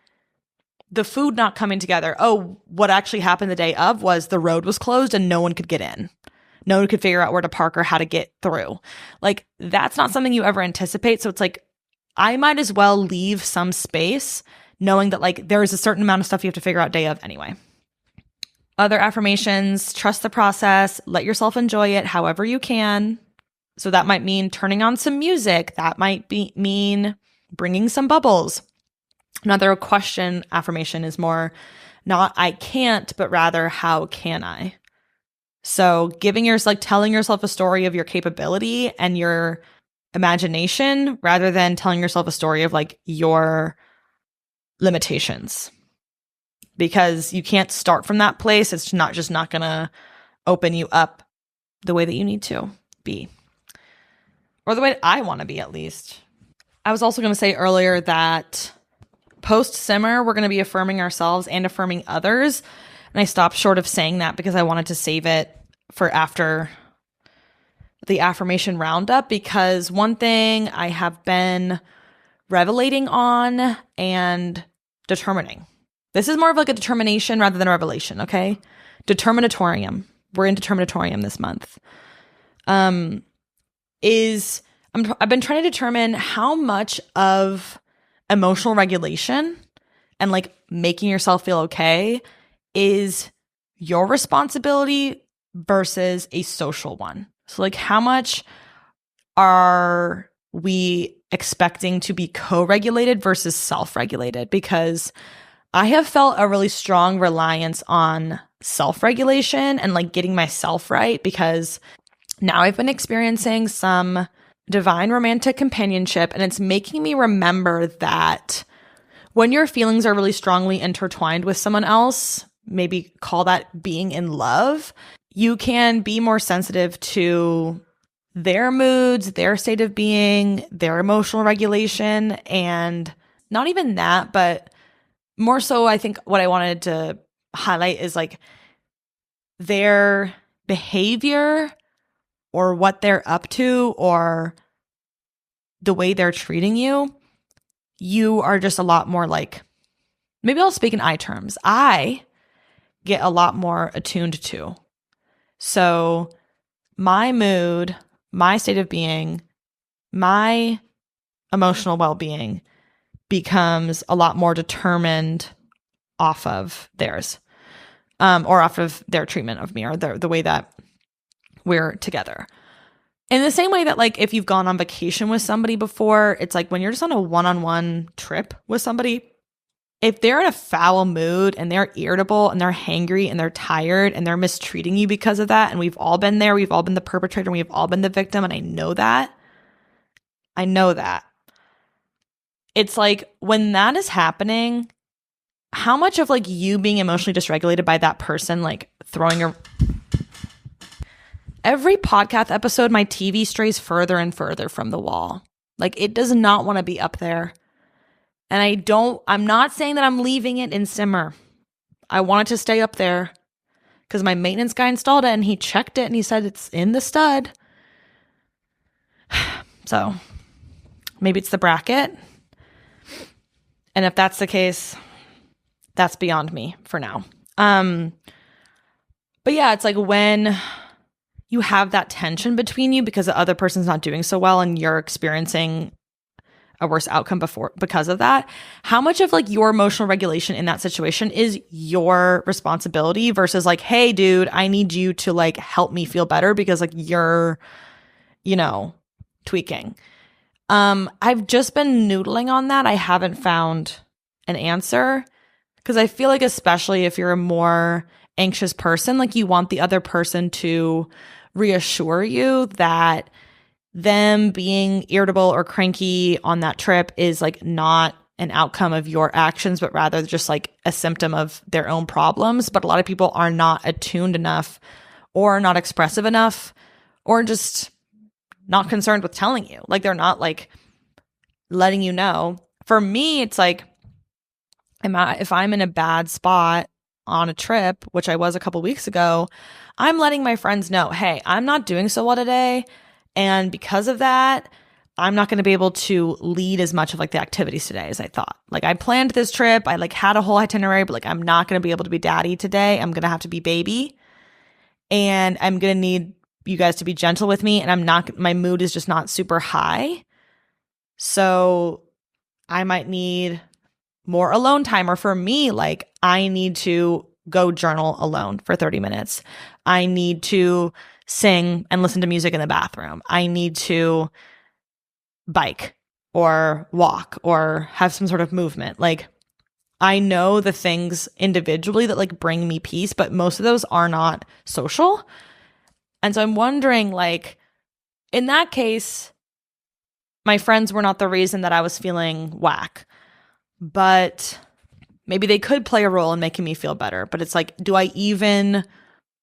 the food not coming together. Oh, what actually happened the day of was the road was closed and no one could get in. No one could figure out where to park or how to get through. Like that's not something you ever anticipate. So it's like, I might as well leave some space knowing that like there is a certain amount of stuff you have to figure out day of anyway. Other affirmations, trust the process, let yourself enjoy it however you can. So that might mean turning on some music. That might mean bringing some bubbles. Another question affirmation is more not I can't, but rather how can I? So telling yourself a story of your capability and your imagination rather than telling yourself a story of like your limitations, because you can't start from that place. It's not going to open you up the way that you need to be, or the way I want to be, at least. I was also going to say earlier that post simmer, we're going to be affirming ourselves and affirming others. And I stopped short of saying that because I wanted to save it for after the affirmation roundup, because one thing I have been revelating on and determining. This is more of like a determination rather than a revelation, okay? Determinatorium. We're in determinatorium this month. I've been trying to determine how much of emotional regulation and like making yourself feel okay is your responsibility versus a social one. So like how much are we expecting to be co-regulated versus self-regulated? Because I have felt a really strong reliance on self-regulation and like getting myself right, because now I've been experiencing some divine romantic companionship, and it's making me remember that when your feelings are really strongly intertwined with someone else, maybe call that being in love, you can be more sensitive to their moods, their state of being, their emotional regulation, and not even that, but more so I think what I wanted to highlight is like their behavior or what they're up to or the way they're treating you. You are just a lot more like, maybe I'll speak in I terms. I get a lot more attuned to. So my mood, my state of being, my emotional well-being becomes a lot more determined off of theirs, or off of their treatment of me, or the way that we're together. In the same way that like if you've gone on vacation with somebody before, it's like when you're just on a one-on-one trip with somebody, if they're in a foul mood and they're irritable and they're hangry and they're tired and they're mistreating you because of that, and we've all been there, we've all been the perpetrator, and we've all been the victim, and I know that. It's like when that is happening, how much of like you being emotionally dysregulated by that person, like throwing your... Every podcast episode, my TV strays further and further from the wall. Like it does not want to be up there. And I'm not saying that I'm leaving it in simmer. I want it to stay up there because my maintenance guy installed it and he checked it and he said it's in the stud. So maybe it's the bracket. And if that's the case, that's beyond me for now. But yeah, it's like when you have that tension between you because the other person's not doing so well and you're experiencing a worse outcome because of that. How much of like your emotional regulation in that situation is your responsibility versus like, hey, dude, I need you to like help me feel better because like you're, tweaking. I've just been noodling on that. I haven't found an answer because I feel like especially if you're a more anxious person, like you want the other person to reassure you that them being irritable or cranky on that trip is like not an outcome of your actions, but rather just like a symptom of their own problems. But a lot of people are not attuned enough or not expressive enough or just not concerned with telling you. Like they're not like letting you know. For me, it's like if I'm in a bad spot on a trip, which I was a couple weeks ago, I'm letting my friends know, hey, I'm not doing so well today. And because of that, I'm not going to be able to lead as much of like the activities today as I thought. Like I planned this trip. I like had a whole itinerary, but like I'm not going to be able to be daddy today. I'm going to have to be baby. And I'm going to need you guys to be gentle with me. And my mood is just not super high. So I might need more alone time. Or for me, like I need to go journal alone for 30 minutes. I need to sing and listen to music in the bathroom. I need to bike or walk or have some sort of movement. Like I know the things individually that like bring me peace, but most of those are not social. And so I'm wondering, like, in that case, my friends were not the reason that I was feeling whack, but maybe they could play a role in making me feel better. But it's like, do I even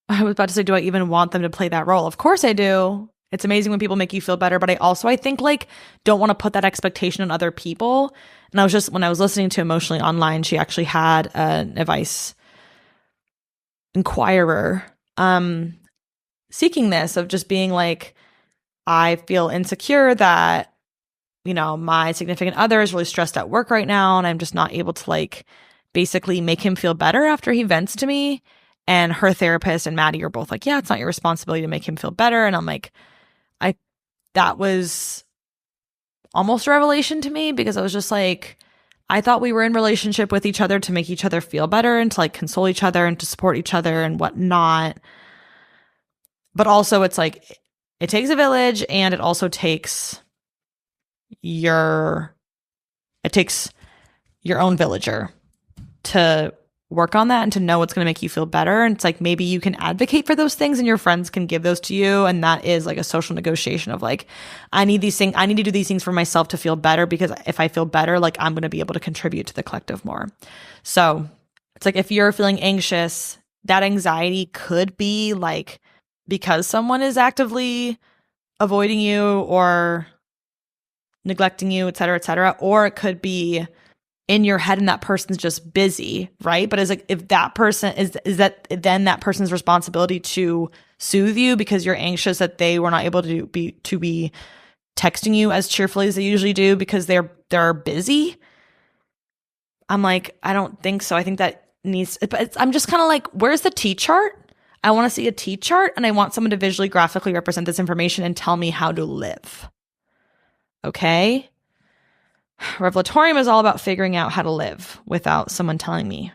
want them to play that role? Of course I do. It's amazing when people make you feel better. But I think like don't want to put that expectation on other people. And when I was listening to Emotionally Online, she actually had an advice inquirer seeking this of just being like, I feel insecure that, my significant other is really stressed at work right now. And I'm just not able to like basically make him feel better after he vents to me. And her therapist and Maddie are both like, yeah, it's not your responsibility to make him feel better. And I'm like, that was almost a revelation to me because I was just like, I thought we were in relationship with each other to make each other feel better and to like console each other and to support each other and whatnot. But also it's like, it takes a village and it also takes your own villager to work on that and to know what's going to make you feel better. And it's like, maybe you can advocate for those things and your friends can give those to you. And that is like a social negotiation of like, I need to do these things for myself to feel better because if I feel better, like I'm going to be able to contribute to the collective more. So it's like, if you're feeling anxious, that anxiety could be like, because someone is actively avoiding you or neglecting you, et cetera, or it could be in your head and that person's just busy, right? But it's like, if that person is that then that person's responsibility to soothe you because you're anxious that they were not able to be texting you as cheerfully as they usually do because they're busy? I'm like, I don't think so. I think that I'm just kind of like, where's the T chart? I want to see a T chart and I want someone to visually, graphically represent this information and tell me how to live. Okay? Revelatorium is all about figuring out how to live without someone telling me.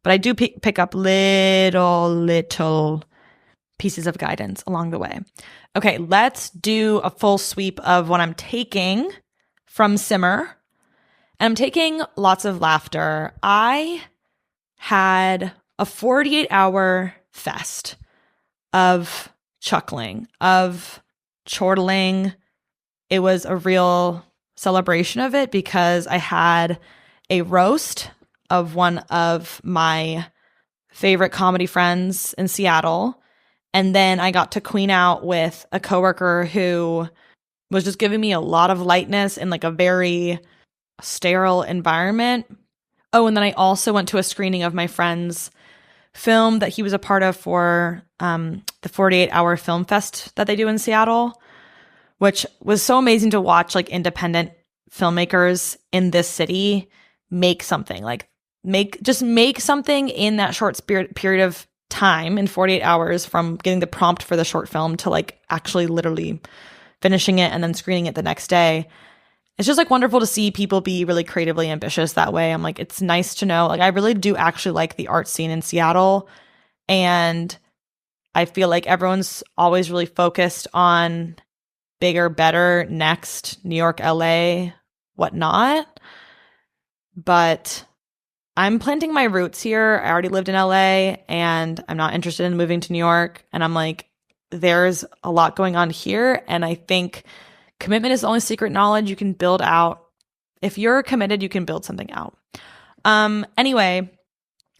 But I do pick up little pieces of guidance along the way. Okay, let's do a full sweep of what I'm taking from Simmer. And I'm taking lots of laughter. I had a 48-hour fest of chuckling, of chortling. It was a real celebration of it because I had a roast of one of my favorite comedy friends in Seattle. And then I got to queen out with a coworker who was just giving me a lot of lightness in like a very sterile environment. Oh, and then I also went to a screening of my friend's film that he was a part of for the 48-hour film fest that they do in Seattle, which was so amazing to watch like independent filmmakers in this city make something, like make something in that short period of time in 48 hours from getting the prompt for the short film to like actually literally finishing it and then screening it the next day. it's just like wonderful to see people be really creatively ambitious that way. I'm like, it's nice to know. Like, I really do actually like the art scene in Seattle. And I feel like everyone's always really focused on bigger, better, next, New York, LA, whatnot. But I'm planting my roots here. I already lived in LA and I'm not interested in moving to New York. And I'm like, there's a lot going on here. And I think commitment is the only secret knowledge you can build out. If you're committed, you can build something out. Anyway,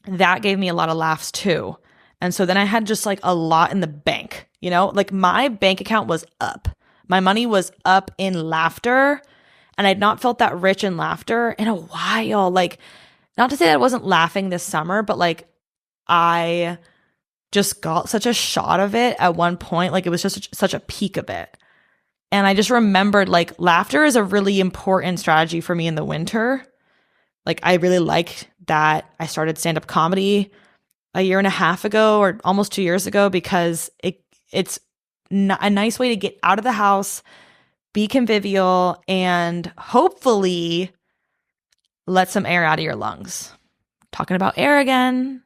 that gave me a lot of laughs too. And so then I had just like a lot in the bank, you know, like my bank account was up. My money was up in laughter. And I'd not felt that rich in laughter in a while. Like, not to say that I wasn't laughing this summer, but like I just got such a shot of it at one point. Like it was just such a peak of it. And I just remembered like laughter is a really important strategy for me in the winter. Like I really like that I started stand-up comedy a year and a half ago or almost 2 years ago because it's a nice way to get out of the house, be convivial, and hopefully let some air out of your lungs. Talking about air again.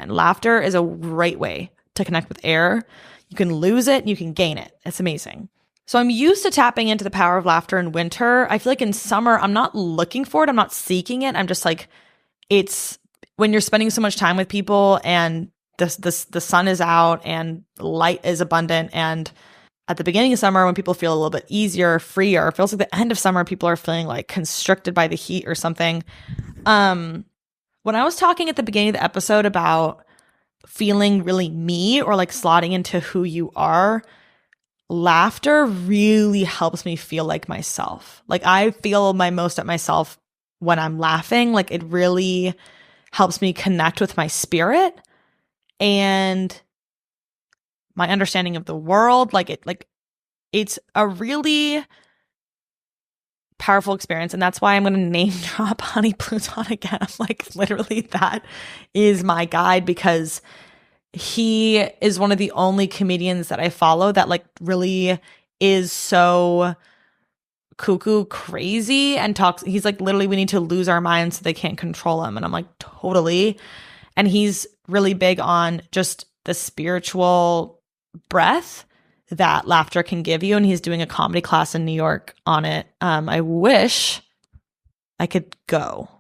Laughter is a great way to connect with air. You can lose it, you can gain it. It's amazing. So I'm used to tapping into the power of laughter in winter. I feel like in summer, I'm not looking for it. I'm not seeking it. I'm just like, it's when you're spending so much time with people and the sun is out and light is abundant. And at the beginning of summer, when people feel a little bit easier, freer, it feels like the end of summer, people are feeling like constricted by the heat or something. When I was talking at the beginning of the episode about feeling really me or like slotting into who you are, laughter really helps me feel like myself. Like I feel my most at myself when I'm laughing. Like it really helps me connect with my spirit and my understanding of the world. It's a really powerful experience. And that's why I'm going to name drop Honey Pluton again. I'm like, literally, that is my guide because he is one of the only comedians that I follow that like really is so cuckoo crazy and talks. He's like, literally, we need to lose our minds so they can't control him. And I'm like, totally. And he's really big on just the spiritual breath that laughter can give you. And he's doing a comedy class in New York on it. I wish I could go.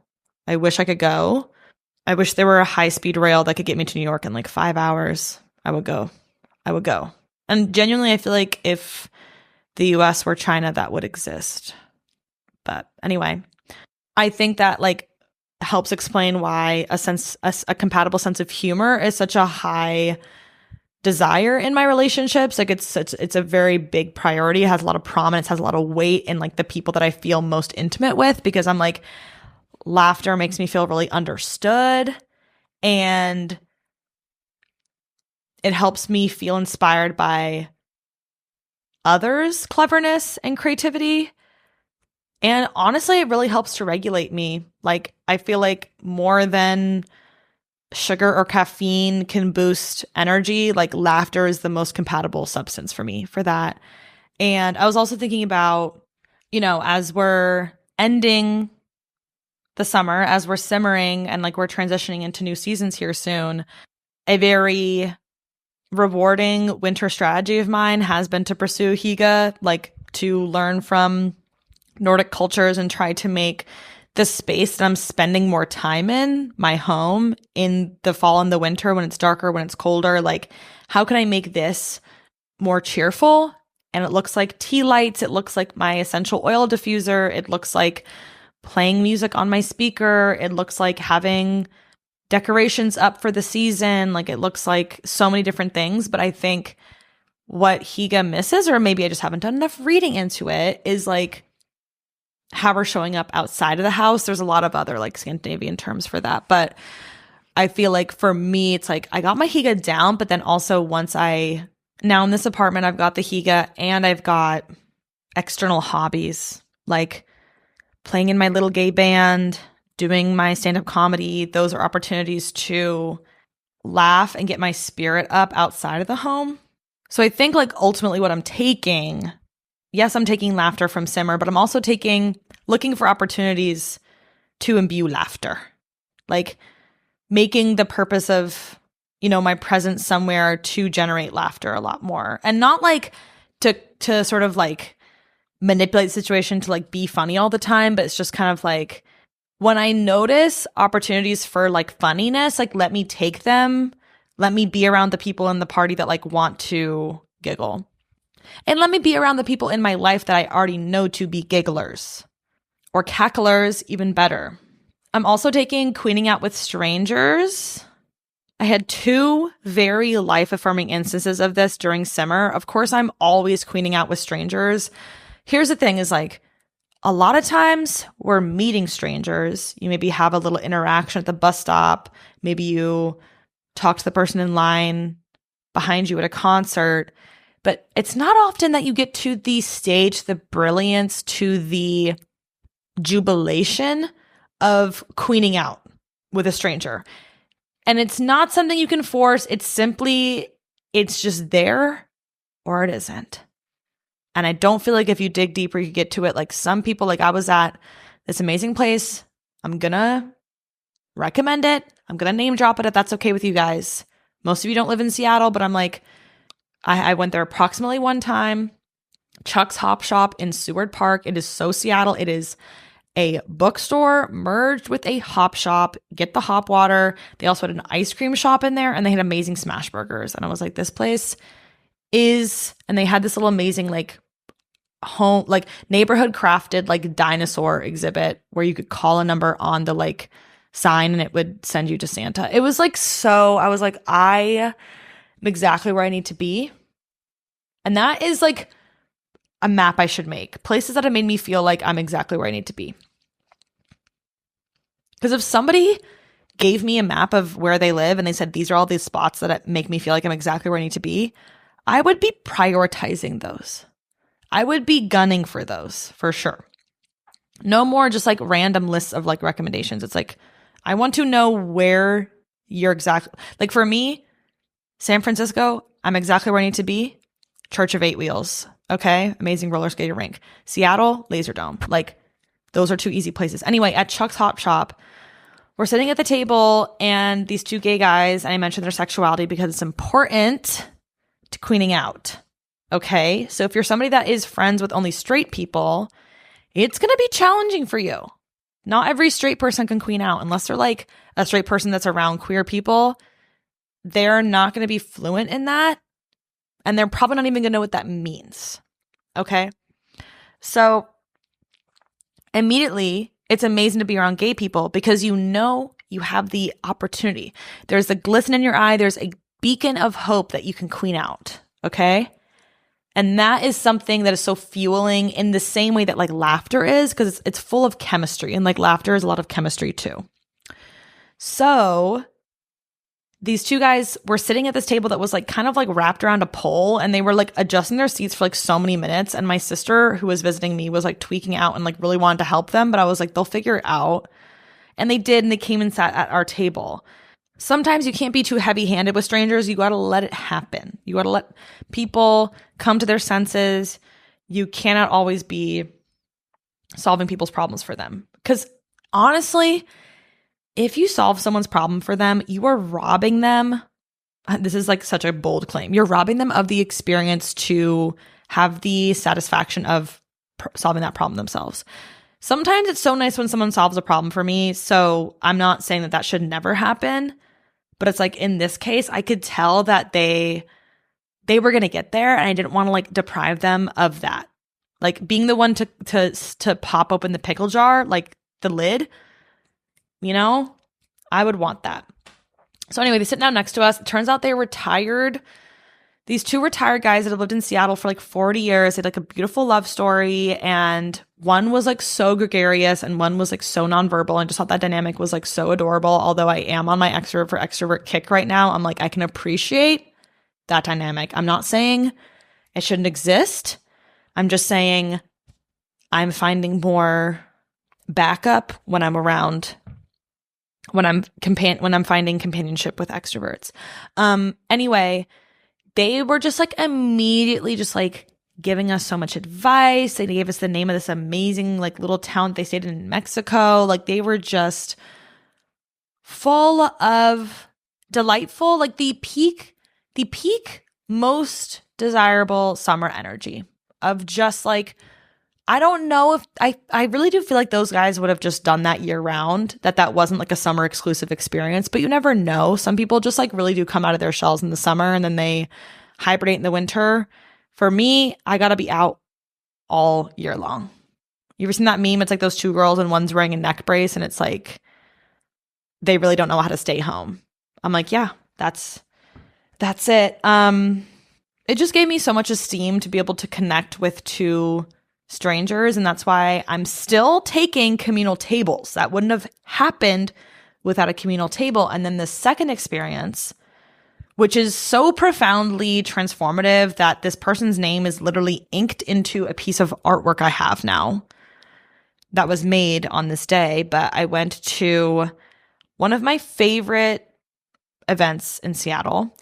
I wish there were a high-speed rail that could get me to New York in like 5 hours. I would go. And genuinely, I feel like if the US were China, that would exist. But anyway, I think that like helps explain why a compatible sense of humor is such a high desire in my relationships. Like it's a very big priority. It has a lot of prominence, has a lot of weight in like the people that I feel most intimate with because I'm like, laughter makes me feel really understood and it helps me feel inspired by others' cleverness and creativity. And honestly, it really helps to regulate me. Like I feel like more than sugar or caffeine can boost energy, like laughter is the most compatible substance for me for that. And I was also thinking about, you know, as we're ending the summer, as we're simmering and like we're transitioning into new seasons here soon, a very rewarding winter strategy of mine has been to pursue Hygge, like to learn from Nordic cultures and try to make the space that I'm spending more time in, my home, in the fall and the winter when it's darker, when it's colder, like how can I make this more cheerful? And it looks like tea lights. It looks like my essential oil diffuser. It looks like playing music on my speaker. It looks like having decorations up for the season. Like it looks like so many different things. But I think what Hygge misses, or maybe I just haven't done enough reading into it, is like how we're showing up outside of the house. There's a lot of other like Scandinavian terms for that. But I feel like for me, it's like I got my Hygge down, but then also now in this apartment, I've got the Hygge and I've got external hobbies like playing in my little gay band, doing my stand-up comedy. Those are opportunities to laugh and get my spirit up outside of the home. So I think like ultimately what I'm taking yes, I'm taking laughter from Simmer, but I'm also looking for opportunities to imbue laughter. Like making the purpose of, my presence somewhere to generate laughter a lot more. And not like to sort of like manipulate the situation to like be funny all the time, but it's just kind of like when I notice opportunities for like funniness, like let me take them. Let me be around the people in the party that like want to giggle. And let me be around the people in my life that I already know to be gigglers or cacklers, even better. I'm also taking queening out with strangers. I had 2 very life-affirming instances of this during Simmer. Of course, I'm always queening out with strangers. Here's the thing is like, a lot of times we're meeting strangers. You maybe have a little interaction at the bus stop. Maybe you talk to the person in line behind you at a concert. But it's not often that you get to the stage, the brilliance, to the jubilation of queening out with a stranger. And it's not something you can force. It's just there or it isn't. And I don't feel like if you dig deeper, you get to it. Like some people, like I was at this amazing place. I'm going to recommend it. I'm going to name drop it if that's okay with you guys. Most of you don't live in Seattle, but I'm like, I went there approximately one time. Chuck's Hop Shop in Seward Park. It is so Seattle. It is a bookstore merged with a hop shop. Get the hop water. They also had an ice cream shop in there and they had amazing smash burgers. And I was like, this place is, and they had this little amazing like home, like neighborhood crafted like dinosaur exhibit where you could call a number on the like sign and it would send you to Santa. It was like, so I was like, I am exactly where I need to be. And that is like a map I should make. Places that have made me feel like I'm exactly where I need to be. Because if somebody gave me a map of where they live and they said, these are all these spots that make me feel like I'm exactly where I need to be, I would be prioritizing those. I would be gunning for those for sure. No more just like random lists of like recommendations. It's like, I want to know where you're exactly, like for me, San Francisco, I'm exactly where I need to be. Church of Eight Wheels. Okay. Amazing roller skater rink. Seattle, Laser Dome. Like those are 2 easy places. Anyway, at Chuck's Hop Shop, we're sitting at the table and these 2 gay guys, and I mentioned their sexuality because it's important to queening out. Okay. So if you're somebody that is friends with only straight people, it's going to be challenging for you. Not every straight person can queen out unless they're like a straight person that's around queer people. They're not going to be fluent in that. And they're probably not even going to know what that means. Okay. So immediately, it's amazing to be around gay people because you know you have the opportunity. There's a glisten in your eye. There's a beacon of hope that you can queen out. Okay. And that is something that is so fueling in the same way that like laughter is, because it's full of chemistry, and like laughter is a lot of chemistry too. So these 2 guys were sitting at this table that was like kind of like wrapped around a pole, and they were like adjusting their seats for like so many minutes. And my sister, who was visiting me, was like tweaking out and like really wanted to help them. But I was like, they'll figure it out. And they did. And they came and sat at our table. Sometimes you can't be too heavy-handed with strangers. You got to let it happen. You got to let people come to their senses. You cannot always be solving people's problems for them. Because honestly, if you solve someone's problem for them, you are robbing them. This is like such a bold claim. You're robbing them of the experience to have the satisfaction of solving that problem themselves. Sometimes it's so nice when someone solves a problem for me. So I'm not saying that that should never happen. But it's like in this case, I could tell that they were going to get there, and I didn't want to like deprive them of that. Like being the one to pop open the pickle jar, like the lid, I would want that. So anyway, they sit down next to us. It turns out they were retired. These 2 retired guys that have lived in Seattle for like 40 years. They had like a beautiful love story. And one was like so gregarious and one was like so nonverbal. I just thought that dynamic was like so adorable. Although I am on my extrovert for extrovert kick right now. I'm like, I can appreciate that dynamic. I'm not saying it shouldn't exist. I'm just saying I'm finding more backup when I'm around, when I'm finding companionship with extroverts. Anyway, they were just like immediately just like giving us so much advice. They gave us the name of this amazing like little town they stayed in Mexico. Like they were just full of delightful, like the peak most desirable summer energy of just like, I don't know if I really do feel like those guys would have just done that year round, that wasn't like a summer exclusive experience, but you never know. Some people just like really do come out of their shells in the summer and then they hibernate in the winter. For me, I gotta be out all year long. You ever seen that meme? It's like those two girls and one's wearing a neck brace and it's like, they really don't know how to stay home. I'm like, yeah, that's it. It just gave me so much esteem to be able to connect with two strangers. And that's why I'm still taking communal tables. That wouldn't have happened without a communal table. And then the second experience, which is so profoundly transformative that this person's name is literally inked into a piece of artwork I have now that was made on this day. But I went to one of my favorite events in Seattle,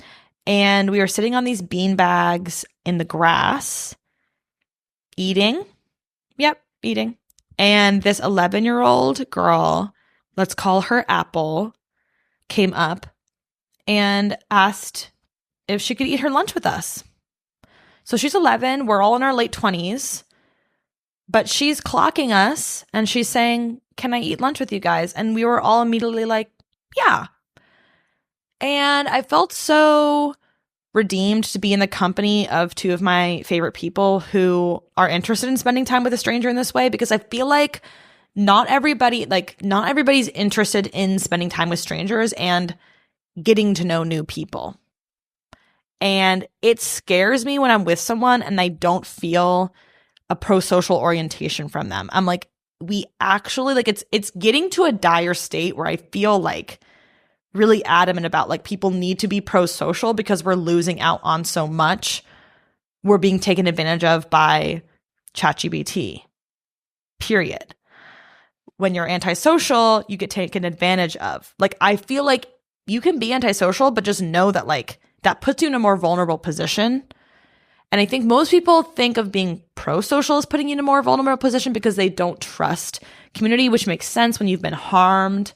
and we were sitting on these bean bags in the grass, eating. Yep, eating. And this 11-year-old girl, let's call her Apple, came up and asked if she could eat her lunch with us. So she's 11. We're all in our late 20s. But she's clocking us and she's saying, "Can I eat lunch with you guys?" And we were all immediately like, yeah. And I felt so redeemed to be in the company of two of my favorite people who are interested in spending time with a stranger in this way, because I feel like not everybody's interested in spending time with strangers and getting to know new people. And it scares me when I'm with someone and I don't feel a pro-social orientation from them. I'm like, we actually, like, it's getting to a dire state where I feel like really adamant about like people need to be pro-social because we're losing out on so much. We're being taken advantage of by ChatGPT, period. When you're antisocial, you get taken advantage of. Like, I feel like you can be antisocial, but just know that like that puts you in a more vulnerable position. And I think most people think of being pro-social as putting you in a more vulnerable position because they don't trust community, which makes sense when you've been harmed.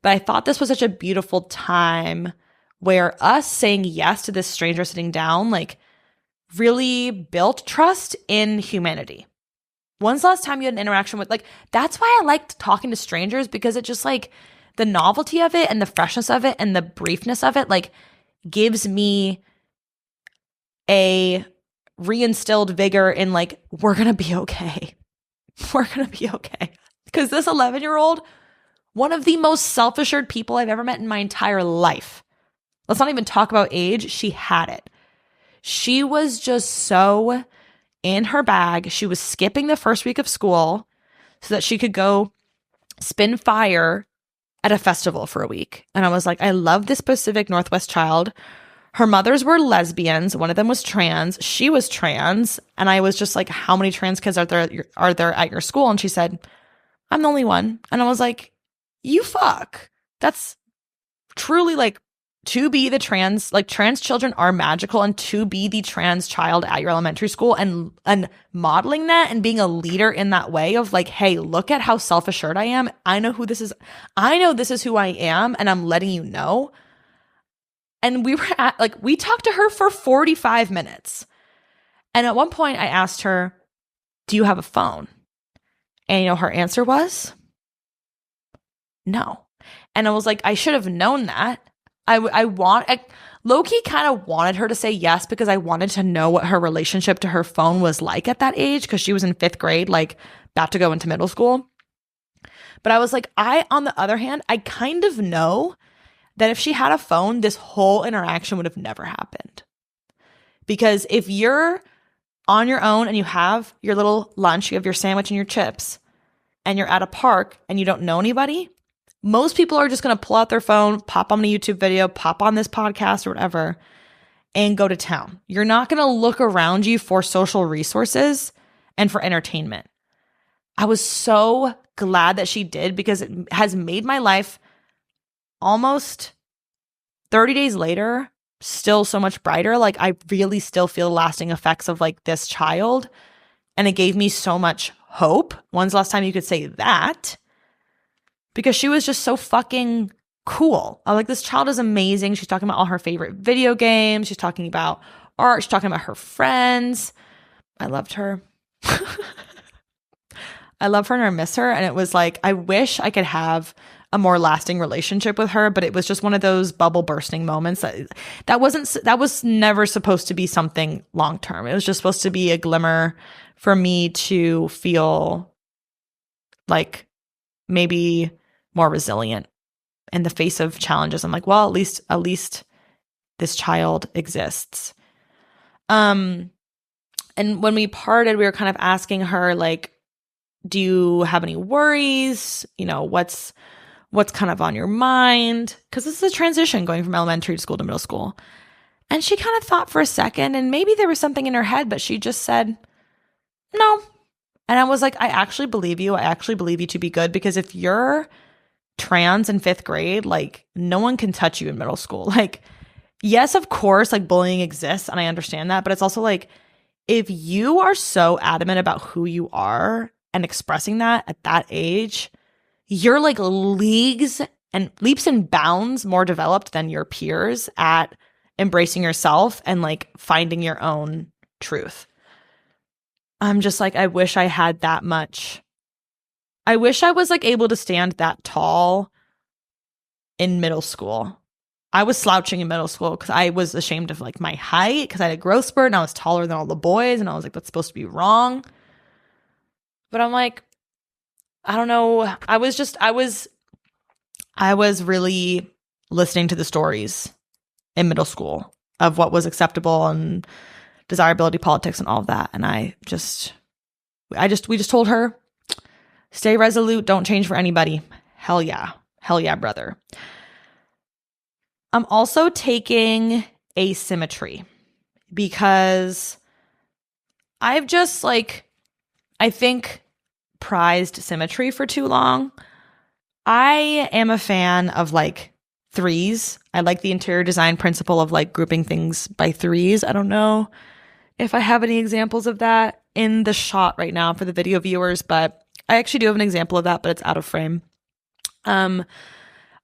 But I thought this was such a beautiful time where us saying yes to this stranger sitting down, like, really built trust in humanity. When's the last time you had an interaction with, like, that's why I liked talking to strangers, because it just, like, the novelty of it and the freshness of it and the briefness of it, like, gives me a reinstilled vigor in like, we're going to be okay. We're going to be okay. Because this 11-year-old, one of the most self-assured people I've ever met in my entire life. Let's not even talk about age. She had it. She was just so in her bag. She was skipping the first week of school so that she could go spin fire at a festival for a week. And I was like, I love this Pacific Northwest child. Her mothers were lesbians. One of them was trans. She was trans. And I was just like, how many trans kids are there at your school? And she said, I'm the only one. And I was like, you fuck. That's truly like, to be the trans, like, trans children are magical, and to be the trans child at your elementary school and modeling that and being a leader in that way of like, hey, look at how self-assured I am. I know who this is. I know this is who I am, and I'm letting you know. And we talked to her for 45 minutes. And at one point I asked her, do you have a phone? And her answer was no. And I was like, I should have known that. I low-key kind of wanted her to say yes, because I wanted to know what her relationship to her phone was like at that age, because she was in 5th grade, like about to go into middle school. But I was like, on the other hand, I kind of know that if she had a phone, this whole interaction would have never happened. Because if you're on your own and you have your little lunch, you have your sandwich and your chips, and you're at a park and you don't know anybody, most people are just going to pull out their phone, pop on a YouTube video, pop on this podcast or whatever, and go to town. You're not going to look around you for social resources and for entertainment. I was so glad that she did, because it has made my life almost 30 days later still so much brighter. Like I really still feel the lasting effects of like this child. And it gave me so much hope. When's the last time you could say that? Because she was just so fucking cool. I like, this child is amazing. She's talking about all her favorite video games. She's talking about art. She's talking about her friends. I loved her. I love her and I miss her. And it was like, I wish I could have a more lasting relationship with her, but it was just one of those bubble bursting moments that was never supposed to be something long term. It was just supposed to be a glimmer for me to feel like maybe more resilient in the face of challenges. I'm like, well, at least this child exists. And when we parted, we were kind of asking her, like, do you have any worries? You know, what's kind of on your mind? Because this is a transition going from elementary school to middle school. And she kind of thought for a second, and maybe there was something in her head, but she just said, no. And I was like, I actually believe you. I actually believe you to be good, because if you're trans in 5th grade, like, no one can touch you in middle school. Like, yes, of course, like, bullying exists, and I understand that, but it's also like, if you are so adamant about who you are and expressing that at that age, you're like leaps and bounds more developed than your peers at embracing yourself and like finding your own truth. I'm just like, I wish I had that much. I wish I was like able to stand that tall in middle school. I was slouching in middle school because I was ashamed of like my height, because I had a growth spurt and I was taller than all the boys, and I was like, that's supposed to be wrong. But I'm like, I don't know. I was really listening to the stories in middle school of what was acceptable and desirability politics and all of that. And we just told her, stay resolute. Don't change for anybody. Hell yeah. Hell yeah, brother. I'm also taking asymmetry because I've just like, I think, prized symmetry for too long. I am a fan of like threes. I like the interior design principle of like grouping things by threes. I don't know if I have any examples of that in the shot right now for the video viewers, but I actually do have an example of that, but it's out of frame.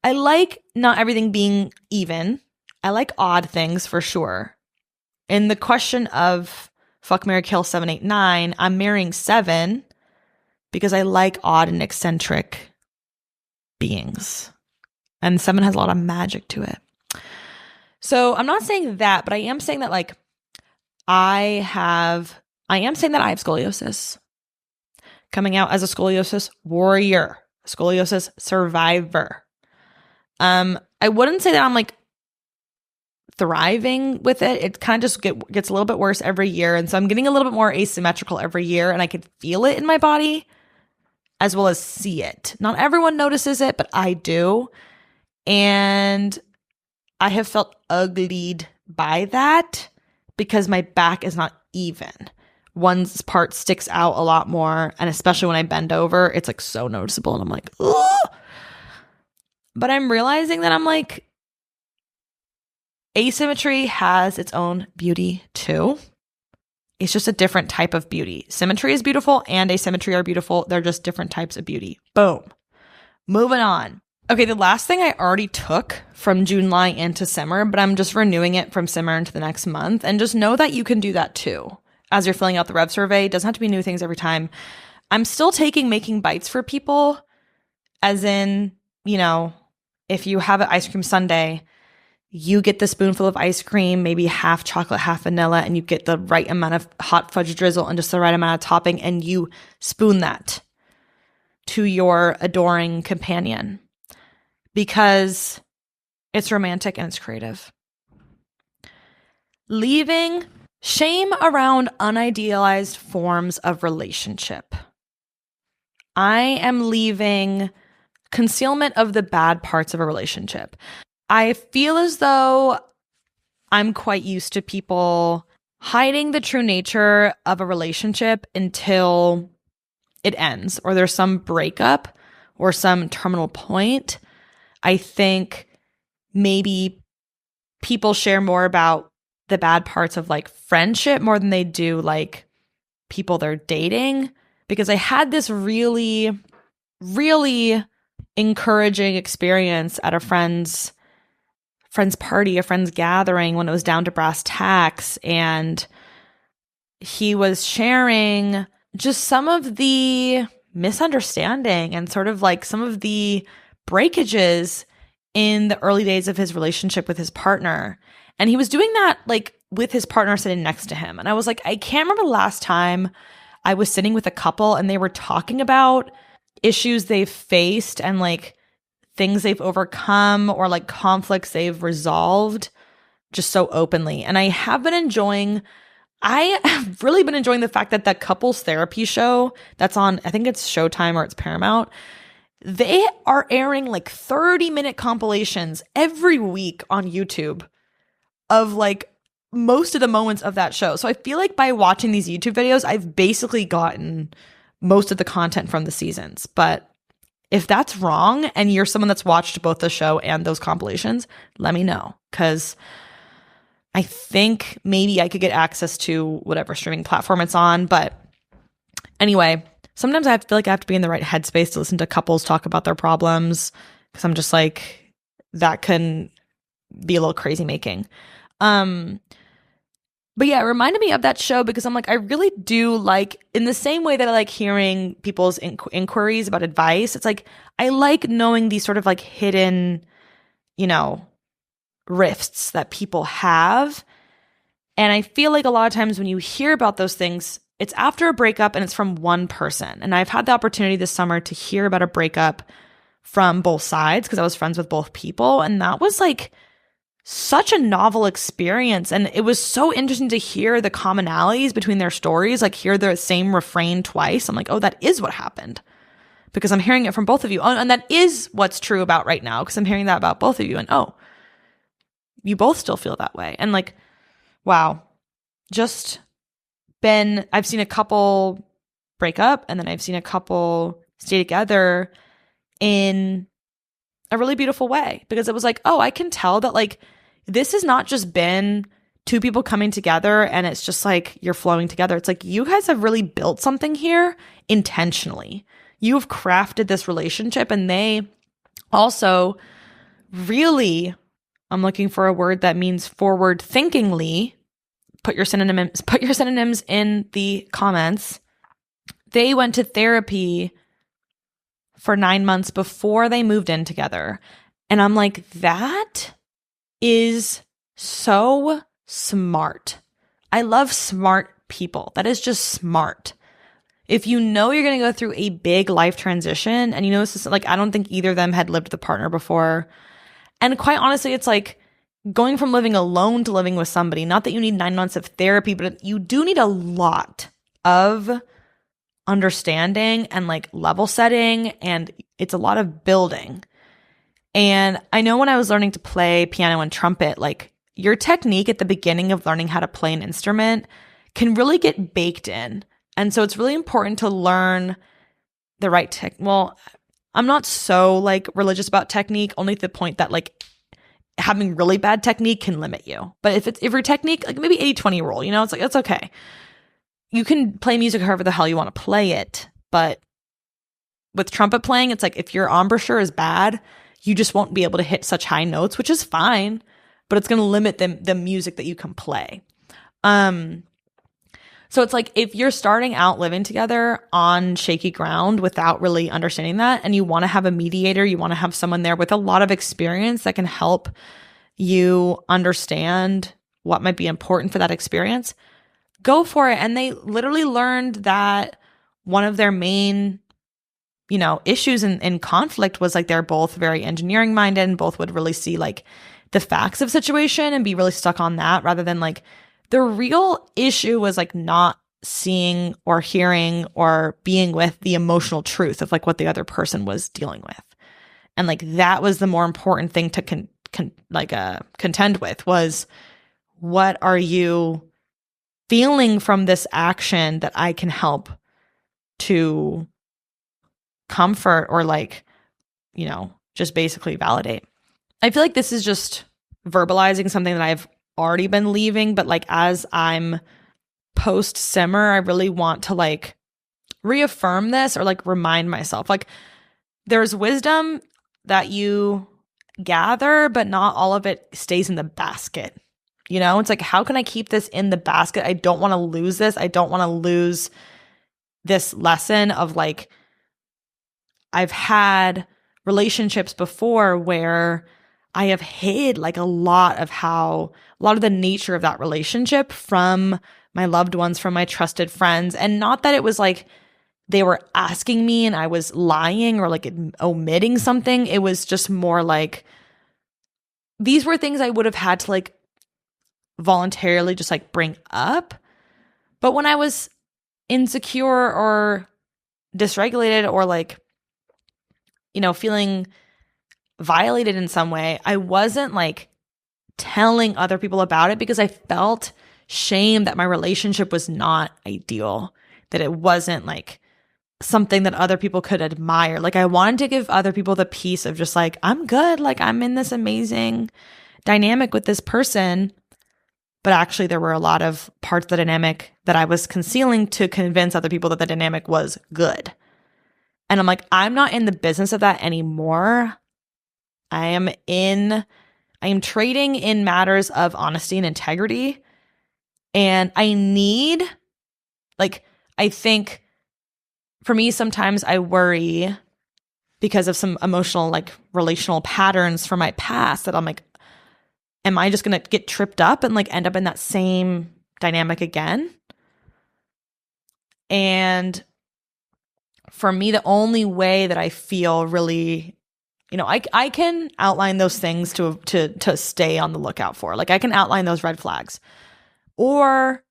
I like not everything being even. I like odd things for sure. In the question of fuck, marry, kill 7, 8, 9, I'm marrying 7 because I like odd and eccentric beings. And 7 has a lot of magic to it. So I'm not saying that, but I am saying that like I am saying that I have scoliosis. Coming out as a scoliosis warrior, scoliosis survivor. I wouldn't say that I'm like thriving with it. It kind of just gets a little bit worse every year. And so I'm getting a little bit more asymmetrical every year, and I can feel it in my body as well as see it. Not everyone notices it, but I do. And I have felt uglied by that because my back is not even. One part sticks out a lot more, and especially when I bend over, it's like so noticeable, and I'm like, ugh. But I'm realizing that I'm like, asymmetry has its own beauty too. It's just a different type of beauty. Symmetry is beautiful and asymmetry are beautiful. They're just different types of beauty. Boom. Moving on. Okay, the last thing I already took from July into Simmer, but I'm just renewing it from Simmer into the next month. And just know that you can do that too. As you're filling out the Rev survey, it doesn't have to be new things every time. I'm still taking making bites for people, as in, you know, if you have an ice cream sundae, you get the spoonful of ice cream, maybe half chocolate, half vanilla, and you get the right amount of hot fudge drizzle and just the right amount of topping, and you spoon that to your adoring companion because it's romantic and it's creative. Leaving shame around unidealized forms of relationship. I am leaving concealment of the bad parts of a relationship. I feel as though I'm quite used to people hiding the true nature of a relationship until it ends or there's some breakup or some terminal point. I think maybe people share more about the bad parts of like friendship more than they do like people they're dating. Because I had this really, really encouraging experience at a friend's party, a friend's gathering, when it was down to brass tacks, and he was sharing just some of the misunderstanding and sort of like some of the breakages in the early days of his relationship with his partner. And he was doing that like with his partner sitting next to him. And I was like, I can't remember the last time I was sitting with a couple and they were talking about issues they've faced and like things they've overcome or like conflicts they've resolved just so openly. And I have really been enjoying the fact that that couples therapy show that's on, I think it's Showtime or it's Paramount, they are airing like 30-minute compilations every week on YouTube of like most of the moments of that show. So I feel like by watching these YouTube videos, I've basically gotten most of the content from the seasons. But if that's wrong and you're someone that's watched both the show and those compilations, let me know, because I think maybe I could get access to whatever streaming platform it's on. But anyway, sometimes I feel like I have to be in the right headspace to listen to couples talk about their problems, because I'm just like, that can be a little crazy making. But yeah, it reminded me of that show because I'm like, I really do like, in the same way that I like hearing people's inquiries about advice, it's like, I like knowing these sort of like hidden, rifts that people have. And I feel like a lot of times when you hear about those things, it's after a breakup and it's from one person. And I've had the opportunity this summer to hear about a breakup from both sides because I was friends with both people. And that was like such a novel experience. And it was so interesting to hear the commonalities between their stories, like hear the same refrain twice. I'm like, oh, that is what happened, because I'm hearing it from both of you. And that is what's true about right now, because I'm hearing that about both of you. And oh, you both still feel that way. And like, wow, I've seen a couple break up and then I've seen a couple stay together in a really beautiful way, because it was like, oh, I can tell that like, this has not just been two people coming together and it's just like you're flowing together. It's like you guys have really built something here intentionally. You've crafted this relationship, and they also really, I'm looking for a word that means forward thinkingly. Put your synonyms in the comments. They went to therapy for 9 months before they moved in together. And I'm like, that is so smart. I love smart people. That is just smart. If you know you're going to go through a big life transition, and this is like, I don't think either of them had lived with a partner before. And quite honestly, it's like going from living alone to living with somebody. Not that you need 9 months of therapy, but you do need a lot of understanding and like level setting, and it's a lot of building. And I know when I was learning to play piano and trumpet, like your technique at the beginning of learning how to play an instrument can really get baked in. And so it's really important to learn the right well, I'm not so like religious about technique, only to the point that like having really bad technique can limit you. But if your technique, like maybe 80-20 rule, it's like, it's okay. You can play music however the hell you want to play it. But with trumpet playing, it's like if your embouchure is bad, you just won't be able to hit such high notes, which is fine, but it's going to limit the music that you can play. So it's like if you're starting out living together on shaky ground without really understanding that, and you want to have a mediator, you want to have someone there with a lot of experience that can help you understand what might be important for that experience, go for it. And they literally learned that one of their main issues in conflict was like they're both very engineering minded, and both would really see like the facts of situation and be really stuck on that, rather than like the real issue was like not seeing or hearing or being with the emotional truth of like what the other person was dealing with. And like that was the more important thing to contend with, was what are you feeling from this action that I can help to comfort or like, just basically validate. I feel like this is just verbalizing something that I've already been leaving, but like as I'm post simmer, I really want to like reaffirm this or like remind myself. Like there's wisdom that you gather, but not all of it stays in the basket. You know, it's like, how can I keep this in the basket? I don't want to lose this. I don't want to lose this lesson of like, I've had relationships before where I have hid like a lot of the nature of that relationship from my loved ones, from my trusted friends. And not that it was like they were asking me and I was lying or like omitting something. It was just more like these were things I would have had to like voluntarily just like bring up. But when I was insecure or dysregulated or like, you know, feeling violated in some way, I wasn't like telling other people about it because I felt shame that my relationship was not ideal, that it wasn't like something that other people could admire. Like I wanted to give other people the peace of just like, I'm good, like I'm in this amazing dynamic with this person. But actually there were a lot of parts of the dynamic that I was concealing to convince other people that the dynamic was good. And I'm like, I'm not in the business of that anymore. I am trading in matters of honesty and integrity. And I think for me, sometimes I worry because of some emotional, like relational patterns from my past that I'm like, am I just going to get tripped up and like end up in that same dynamic again? And for me, the only way that I feel really, you know, I can outline those things to stay on the lookout for. Like I can outline those red flags, or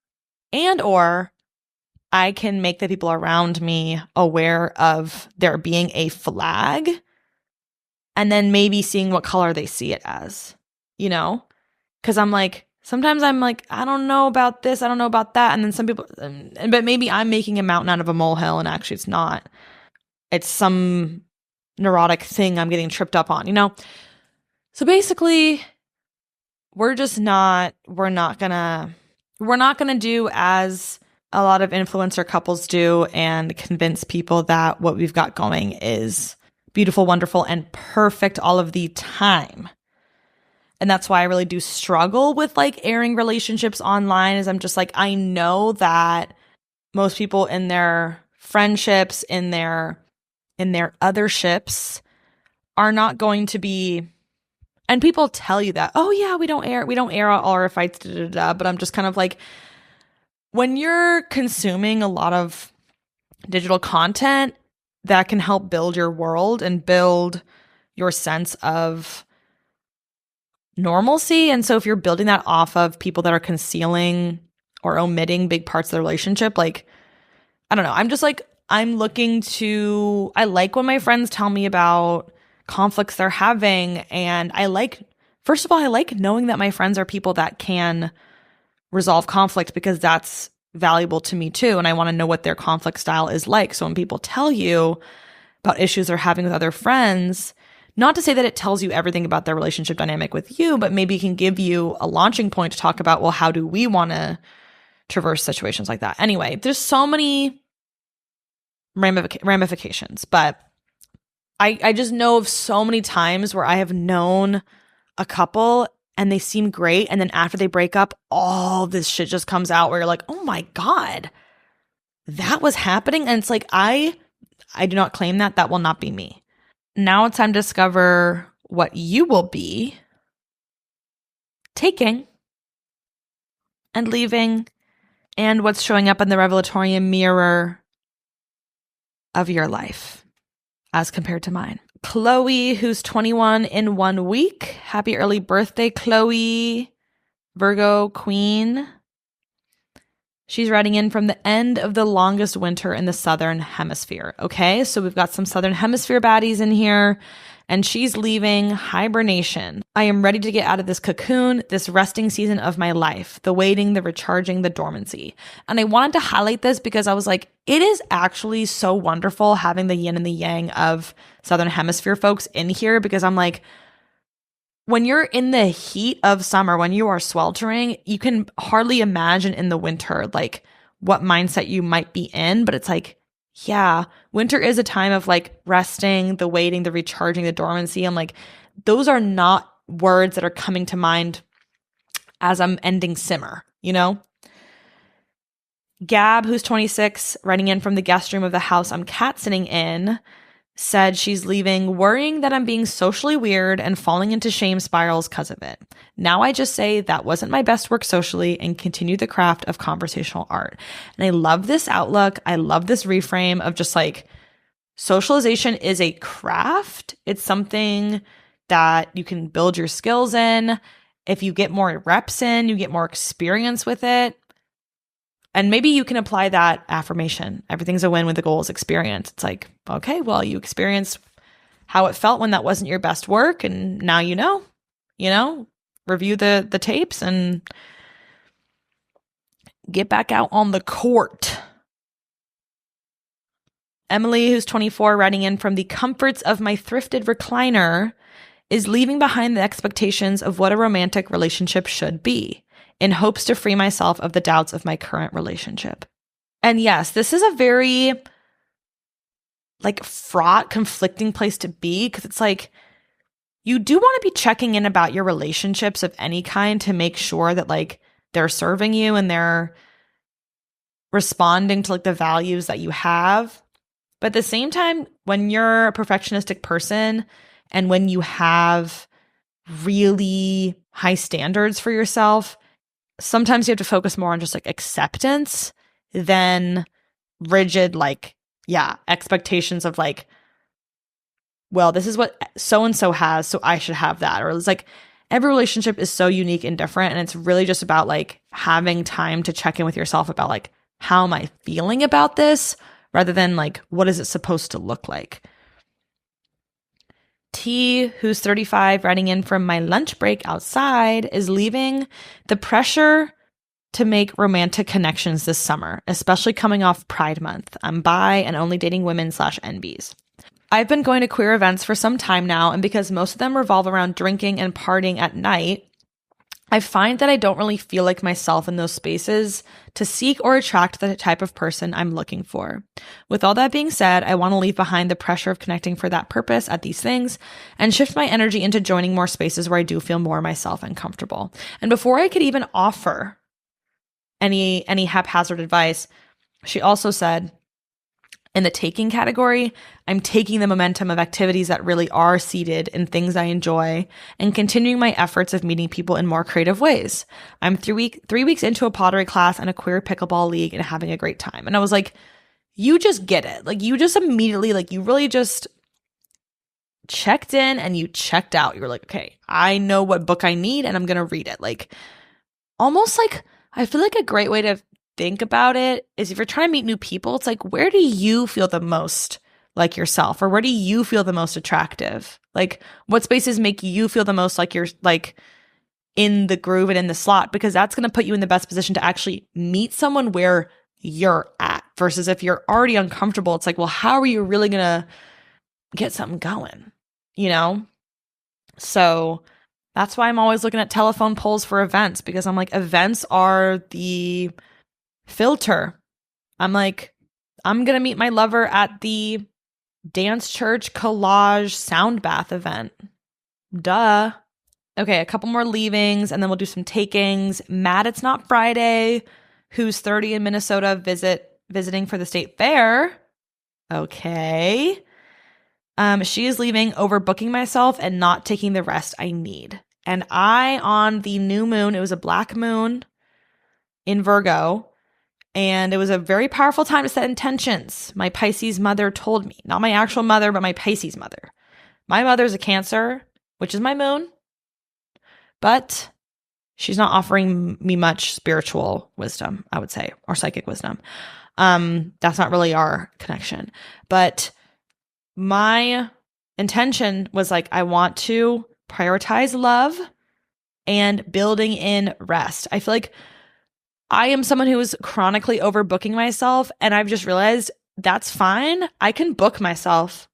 I can make the people around me aware of there being a flag, and then maybe seeing what color they see it as, you know? Because sometimes I'm like, I don't know about this, I don't know about that, and then some people, but maybe I'm making a mountain out of a molehill, and actually it's not. It's some neurotic thing I'm getting tripped up on, you know? So basically, we're not gonna do as a lot of influencer couples do and convince people that what we've got going is beautiful, wonderful, and perfect all of the time. And that's why I really do struggle with like airing relationships online, is I'm just like, I know that most people in their friendships, in their other ships are not going to be, and people tell you that, oh yeah, we don't air all our fights, but I'm just kind of like, when you're consuming a lot of digital content that can help build your world and build your sense of normalcy, and so if you're building that off of people that are concealing or omitting big parts of the relationship, like, I don't know, I'm just like, I like when my friends tell me about conflicts they're having, and first of all, I like knowing that my friends are people that can resolve conflict, because that's valuable to me too, and I want to know what their conflict style is like. So when people tell you about issues they're having with other friends, not to say that it tells you everything about their relationship dynamic with you, but maybe it can give you a launching point to talk about, well, how do we want to traverse situations like that? Anyway, there's so many ramifications, but I just know of so many times where I have known a couple and they seem great, and then after they break up, all this shit just comes out where you're like, oh my God, that was happening. And it's like, I do not claim that. That will not be me. Now it's time to discover what you will be taking and leaving, and what's showing up in the revelatory mirror of your life as compared to mine. Chloe, who's 21 in 1 week. Happy early birthday, Chloe, Virgo queen. She's writing in from the end of the longest winter in the Southern Hemisphere. Okay, so we've got some Southern Hemisphere baddies in here, and she's leaving hibernation. I am ready to get out of this cocoon, this resting season of my life, the waiting, the recharging, the dormancy. And I wanted to highlight this because I was like, it is actually so wonderful having the yin and the yang of Southern Hemisphere folks in here, because I'm like, when you're in the heat of summer, when you are sweltering, you can hardly imagine in the winter, like what mindset you might be in. But it's like, yeah, winter is a time of like resting, the waiting, the recharging, the dormancy. I'm like, those are not words that are coming to mind as I'm ending simmer, you know? Gab, who's 26, writing in from the guest room of the house I'm cat sitting in, said she's leaving worrying that I'm being socially weird and falling into shame spirals because of it. Now I just say that wasn't my best work socially and continue the craft of conversational art. And I love this outlook. I love this reframe of just like socialization is a craft. It's something that you can build your skills in. If you get more reps in, you get more experience with it. And maybe you can apply that affirmation. Everything's a win when the goal is experience. It's like, okay, well, you experienced how it felt when that wasn't your best work. And now you know, review the tapes and get back out on the court. Emily, who's 24, writing in from the comforts of my thrifted recliner, is leaving behind the expectations of what a romantic relationship should be, in hopes to free myself of the doubts of my current relationship. And yes, this is a very like fraught, conflicting place to be, because it's like you do want to be checking in about your relationships of any kind to make sure that like they're serving you and they're responding to like the values that you have. But at the same time, when you're a perfectionistic person and when you have really high standards for yourself, sometimes you have to focus more on just like acceptance than rigid, like, yeah, expectations of like, well, this is what so-and-so has, so I should have that. Or it's like every relationship is so unique and different. And it's really just about like having time to check in with yourself about like, how am I feeling about this? Rather than like, what is it supposed to look like? T, who's 35, writing in from my lunch break outside, is leaving the pressure to make romantic connections this summer, especially coming off Pride Month. I'm bi and only dating women/NBs. I've been going to queer events for some time now, and because most of them revolve around drinking and partying at night, I find that I don't really feel like myself in those spaces to seek or attract the type of person I'm looking for. With all that being said, I want to leave behind the pressure of connecting for that purpose at these things and shift my energy into joining more spaces where I do feel more myself and comfortable. And before I could even offer any haphazard advice, she also said, in the taking category, I'm taking the momentum of activities that really are seated in things I enjoy and continuing my efforts of meeting people in more creative ways. I'm 3 weeks into a pottery class and a queer pickleball league and having a great time. And I was like, you just get it. Like you just immediately, like you really just checked in and you checked out. You were like, okay, I know what book I need and I'm going to read it. Like almost like, I feel like a great way to think about it is if you're trying to meet new people, it's like, where do you feel the most like yourself? Or where do you feel the most attractive? Like what spaces make you feel the most like you're like in the groove and in the slot? Because that's going to put you in the best position to actually meet someone where you're at versus if you're already uncomfortable, it's like, well, how are you really going to get something going? You know? So that's why I'm always looking at telephone polls for events, because I'm like, events are the filter. I'm like, I'm going to meet my lover at the dance church collage sound bath event. Duh. Okay, a couple more leavings and then we'll do some takings. Matt, it's not Friday, who's 30 in Minnesota visiting for the state fair. Okay. She is leaving overbooking myself and not taking the rest I need. And I, on the new moon, it was a black moon in Virgo, and it was a very powerful time to set intentions. My Pisces mother told me, not my actual mother, but my Pisces mother. My mother's a Cancer, which is my moon, but she's not offering me much spiritual wisdom, I would say, or psychic wisdom. That's not really our connection. But my intention was like, I want to prioritize love and building in rest. I feel like I am someone who is chronically overbooking myself, and I've just realized that's fine. I can book myself.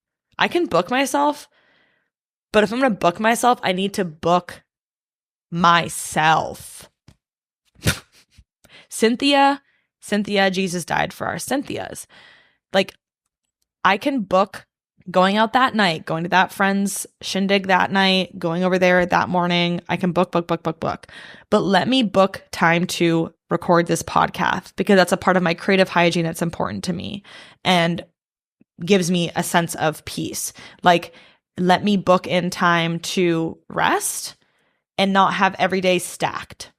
But if I'm going to book myself, I need to book myself. Cynthia, Jesus died for our Cynthias. Like, I can book going out that night, going to that friend's shindig that night, going over there that morning. I can book. But let me book time to record this podcast, because that's a part of my creative hygiene that's important to me and gives me a sense of peace. Like, let me book in time to rest and not have every day stacked.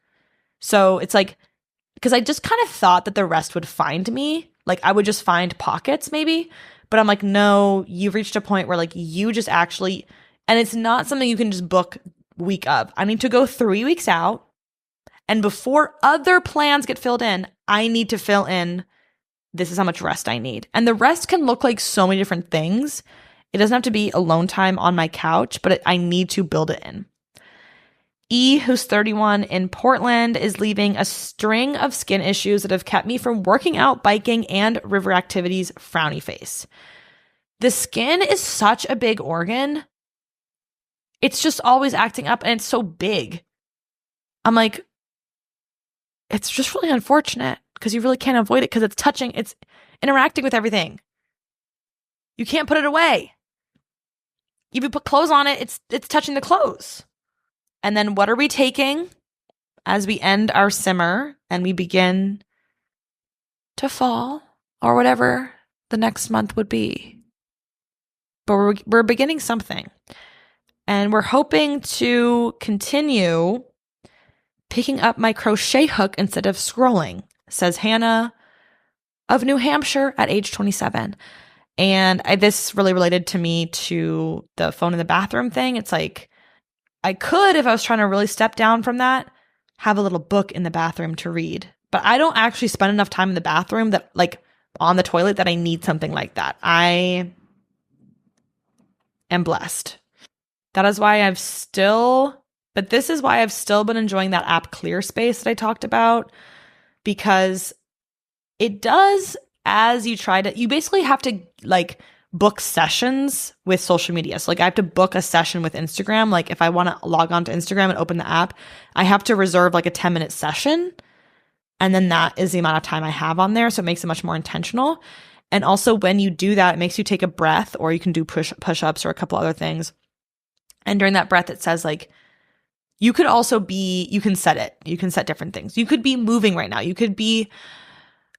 So it's like, because I just kind of thought that the rest would find me. Like, I would just find pockets maybe. But I'm like, no, you've reached a point where like you just actually, and it's not something you can just book week of. I need to go 3 weeks out. And before other plans get filled in, I need to fill in, this is how much rest I need. And the rest can look like so many different things. It doesn't have to be alone time on my couch, but I need to build it in. E, who's 31 in Portland, is leaving a string of skin issues that have kept me from working out, biking, and river activities. Frowny face. The skin is such a big organ. It's just always acting up, and it's so big. I'm like, it's just really unfortunate because you really can't avoid it because it's touching, it's interacting with everything. You can't put it away. If you put clothes on it, it's touching the clothes. And then what are we taking as we end our simmer and we begin to fall, or whatever the next month would be? But we're beginning something. And we're hoping to continue picking up my crochet hook instead of scrolling, says Hannah of New Hampshire at age 27. And this really related to me to the phone in the bathroom thing. It's like, I could, if I was trying to really step down from that, have a little book in the bathroom to read. But I don't actually spend enough time in the bathroom that, like, on the toilet, that I need something like that. I am blessed. That is why this is why I've still been enjoying that app ClearSpace that I talked about, because it does, as you try to, you basically have to like book sessions with social media. So like I have to book a session with Instagram. Like if I want to log on to Instagram and open the app, I have to reserve like a 10-minute session. And then that is the amount of time I have on there. So it makes it much more intentional. And also when you do that, it makes you take a breath, or you can do push-ups or a couple other things. And during that breath, it says like, you can set different things. You could be moving right now. You could be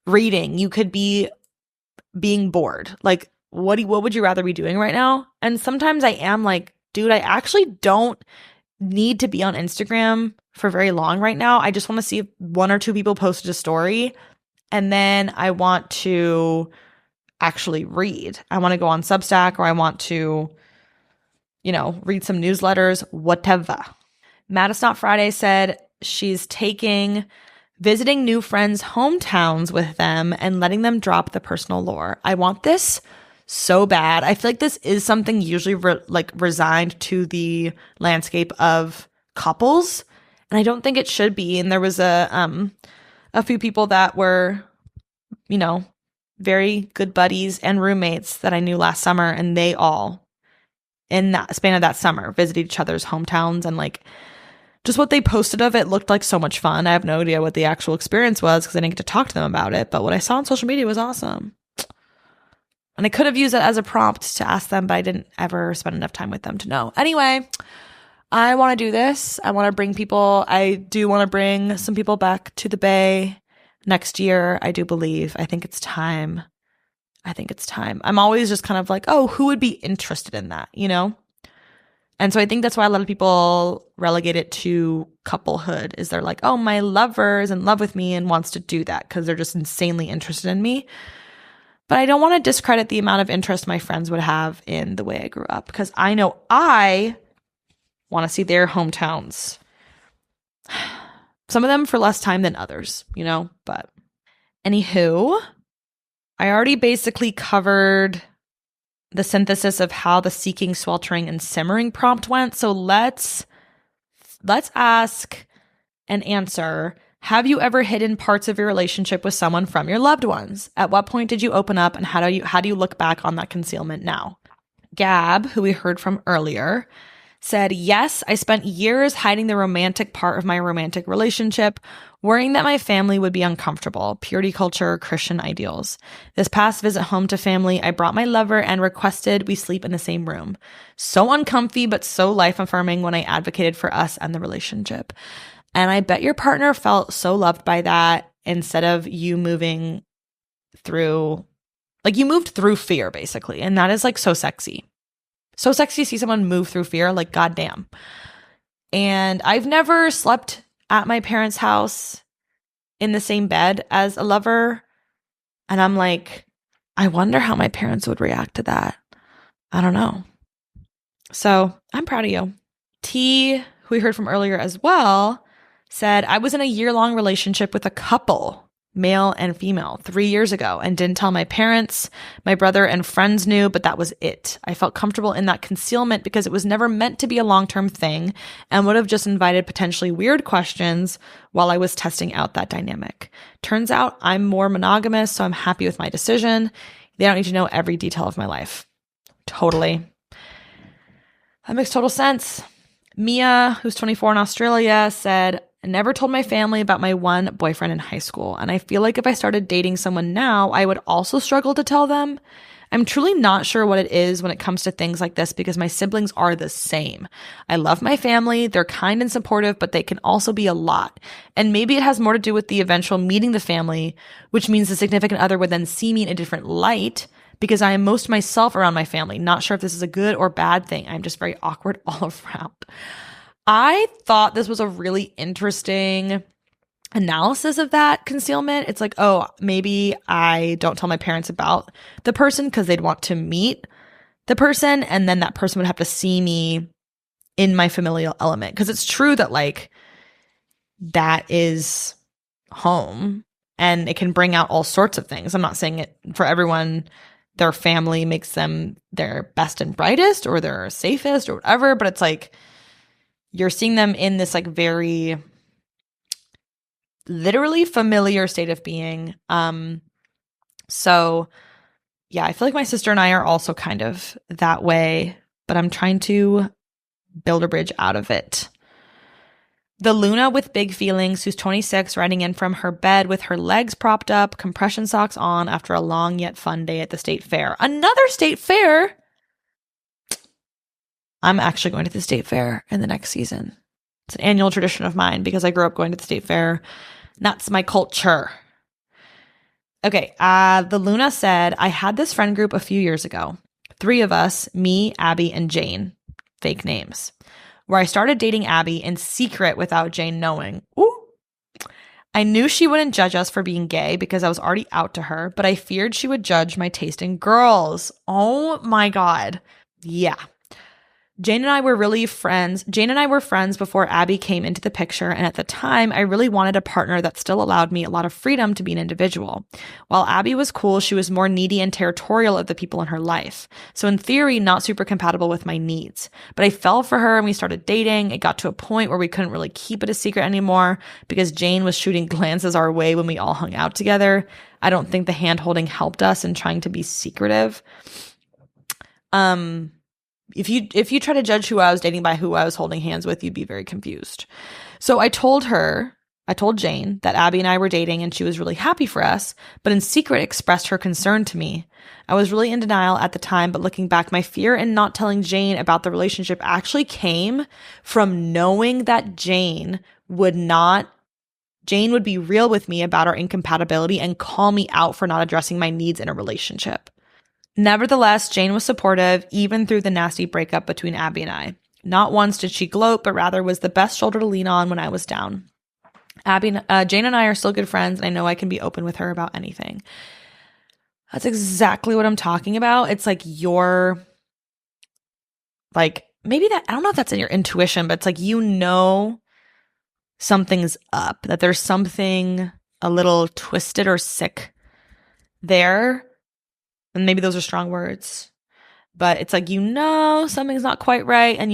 reading. You could be being bored. Like, what would you rather be doing right now? And sometimes I am like, dude, I actually don't need to be on Instagram for very long right now. I just want to see if 1 or 2 people posted a story, and then I want to actually read. I want to go on Substack, or I want to, read some newsletters, whatever. Madisnot Friday said she's visiting new friends' hometowns with them and letting them drop the personal lore. I want this so bad. I feel like this is something usually resigned to the landscape of couples, and I don't think it should be. And there was a few people that were, very good buddies and roommates that I knew last summer, and they all, in that span of that summer, visited each other's hometowns, and like just what they posted of it looked like so much fun. I have no idea what the actual experience was because I didn't get to talk to them about it, but what I saw on social media was awesome. And I could have used it as a prompt to ask them, but I didn't ever spend enough time with them to know. Anyway, I want to do this. I want to bring people. I do want to bring some people back to the Bay next year. I do believe. I think it's time. I'm always just kind of like, oh, who would be interested in that, And so I think that's why a lot of people relegate it to couplehood, is they're like, oh, my lover is in love with me and wants to do that because they're just insanely interested in me. But I don't want to discredit the amount of interest my friends would have in the way I grew up, because I know I want to see their hometowns. Some of them for less time than others, but anywho, I already basically covered the synthesis of how the seeking, sweltering, and simmering prompt went. So let's ask and answer. Have you ever hidden parts of your relationship with someone from your loved ones? At what point did you open up, and how do you look back on that concealment now? Gab, who we heard from earlier, said, yes, I spent years hiding the romantic part of my romantic relationship, worrying that my family would be uncomfortable, purity culture, Christian ideals. This past visit home to family, I brought my lover and requested we sleep in the same room. So uncomfy, but so life-affirming when I advocated for us and the relationship. And I bet your partner felt so loved by that instead of you moving through, like you moved through fear basically. And that is like so sexy. So sexy to see someone move through fear, like goddamn. And I've never slept at my parents' house in the same bed as a lover. And I'm like, I wonder how my parents would react to that. I don't know. So I'm proud of you. T, who we heard from earlier as well, said, I was in a year-long relationship with a couple, male and female, 3 years ago, and didn't tell my parents. My brother and friends knew, but that was it. I felt comfortable in that concealment because it was never meant to be a long-term thing and would have just invited potentially weird questions while I was testing out that dynamic. Turns out I'm more monogamous, so I'm happy with my decision. They don't need to know every detail of my life. Totally. That makes total sense. Mia, who's 24 in Australia, said, I never told my family about my one boyfriend in high school, and I feel like if I started dating someone now, I would also struggle to tell them. I'm truly not sure what it is when it comes to things like this because my siblings are the same. I love my family, they're kind and supportive, but they can also be a lot. And maybe it has more to do with the eventual meeting the family, which means the significant other would then see me in a different light because I am most myself around my family. Not sure if this is a good or bad thing. I'm just very awkward all around. I thought this was a really interesting analysis of that concealment. It's like, oh, maybe I don't tell my parents about the person because they'd want to meet the person, and then that person would have to see me in my familial element. Because it's true that like that is home and it can bring out all sorts of things. I'm not saying it for everyone. Their family makes them their best and brightest or their safest or whatever, but it's like you're seeing them in this like very literally familiar state of being. So yeah, I feel like my sister and I are also kind of that way, but I'm trying to build a bridge out of it. The Luna with big feelings, who's 26, riding in from her bed with her legs propped up, compression socks on after a long yet fun day at the state fair. Another state fair? I'm actually going to the state fair in the next season. It's an annual tradition of mine because I grew up going to the state fair. That's my culture. Okay, the Luna said, I had this friend group a few years ago. 3 of us, me, Abby, and Jane, fake names, where I started dating Abby in secret without Jane knowing. Ooh. I knew she wouldn't judge us for being gay because I was already out to her, but I feared she would judge my taste in girls. Oh my God. Yeah. Jane and I were friends before Abby came into the picture, and at the time, I really wanted a partner that still allowed me a lot of freedom to be an individual. While Abby was cool, she was more needy and territorial of the people in her life. So in theory, not super compatible with my needs. But I fell for her and we started dating. It got to a point where we couldn't really keep it a secret anymore because Jane was shooting glances our way when we all hung out together. I don't think the hand-holding helped us in trying to be secretive. If you try to judge who I was dating by who I was holding hands with, you'd be very confused. So I told Jane that Abby and I were dating and she was really happy for us, but in secret expressed her concern to me. I was really in denial at the time, but looking back, my fear in not telling Jane about the relationship actually came from knowing that Jane would be real with me about our incompatibility and call me out for not addressing my needs in a relationship. Nevertheless, Jane was supportive, even through the nasty breakup between Abby and I. Not once did she gloat, but rather was the best shoulder to lean on when I was down. Jane and I are still good friends, and I know I can be open with her about anything. That's exactly what I'm talking about. It's like maybe that, I don't know if that's in your intuition, but it's like, something's up, that there's something a little twisted or sick there. And maybe those are strong words, but it's like, something's not quite right. And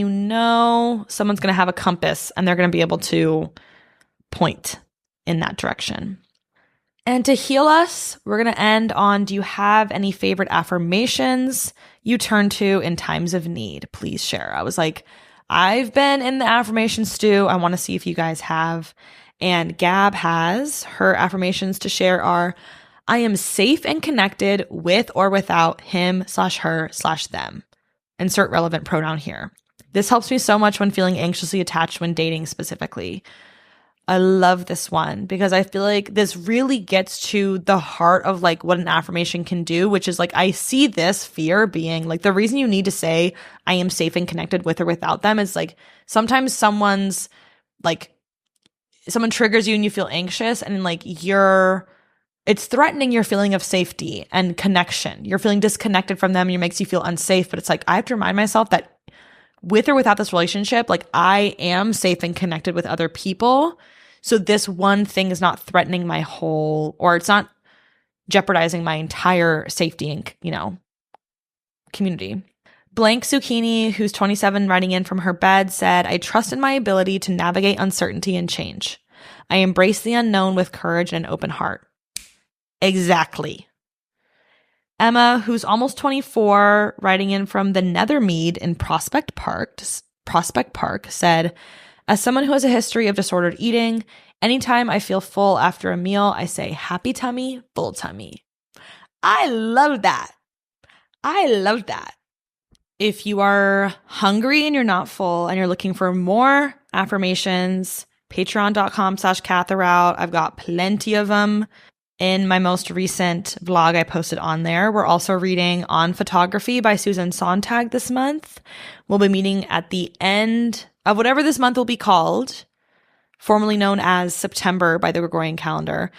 someone's going to have a compass and they're going to be able to point in that direction. And to heal us, we're going to end on, do you have any favorite affirmations you turn to in times of need? Please share. I was like, I've been in the affirmation stew. I want to see if you guys have. And Gab has. Her affirmations to share are, I am safe and connected with or without him/her/them. Insert relevant pronoun here. This helps me so much when feeling anxiously attached when dating specifically. I love this one because I feel like this really gets to the heart of like what an affirmation can do, which is like, I see this fear being like the reason you need to say I am safe and connected with or without them is like sometimes someone triggers you and you feel anxious and like it's threatening your feeling of safety and connection. You're feeling disconnected from them and it makes you feel unsafe. But it's like, I have to remind myself that with or without this relationship, like I am safe and connected with other people. So this one thing is not threatening my whole, or it's not jeopardizing my entire safety and, community. Blank Zucchini, who's 27, writing in from her bed, said, I trust in my ability to navigate uncertainty and change. I embrace the unknown with courage and an open heart. Exactly. Emma, who's almost 24, writing in from the Nethermead in Prospect Park, said, as someone who has a history of disordered eating, anytime I feel full after a meal, I say, happy tummy, full tummy. I love that. If you are hungry and you're not full and you're looking for more affirmations, patreon.com/Catharout. I've got plenty of them. In my most recent vlog I posted on there. We're also reading On Photography by Susan Sontag this month. We'll be meeting at the end of whatever this month will be called, formerly known as September by the Gregorian calendar,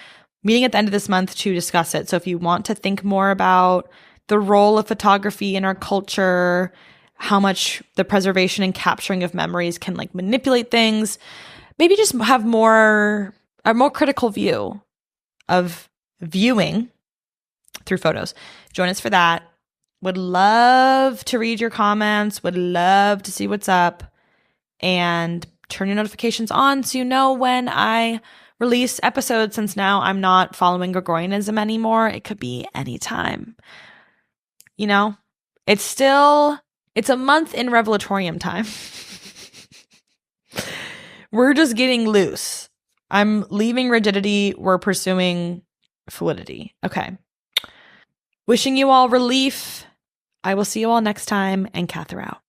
meeting at the end of this month to discuss it. So if you want to think more about the role of photography in our culture, how much the preservation and capturing of memories can like manipulate things, maybe just have a more critical view of viewing through photos. Join us for that. Would love to read your comments, would love to see what's up, and turn your notifications on so you know when I release episodes, since now I'm not following Gregorianism anymore. It could be anytime. It's a month in Revelatorium time. We're just getting loose. I'm leaving rigidity. We're pursuing fluidity. Okay. Wishing you all relief. I will see you all next time, and Cather out.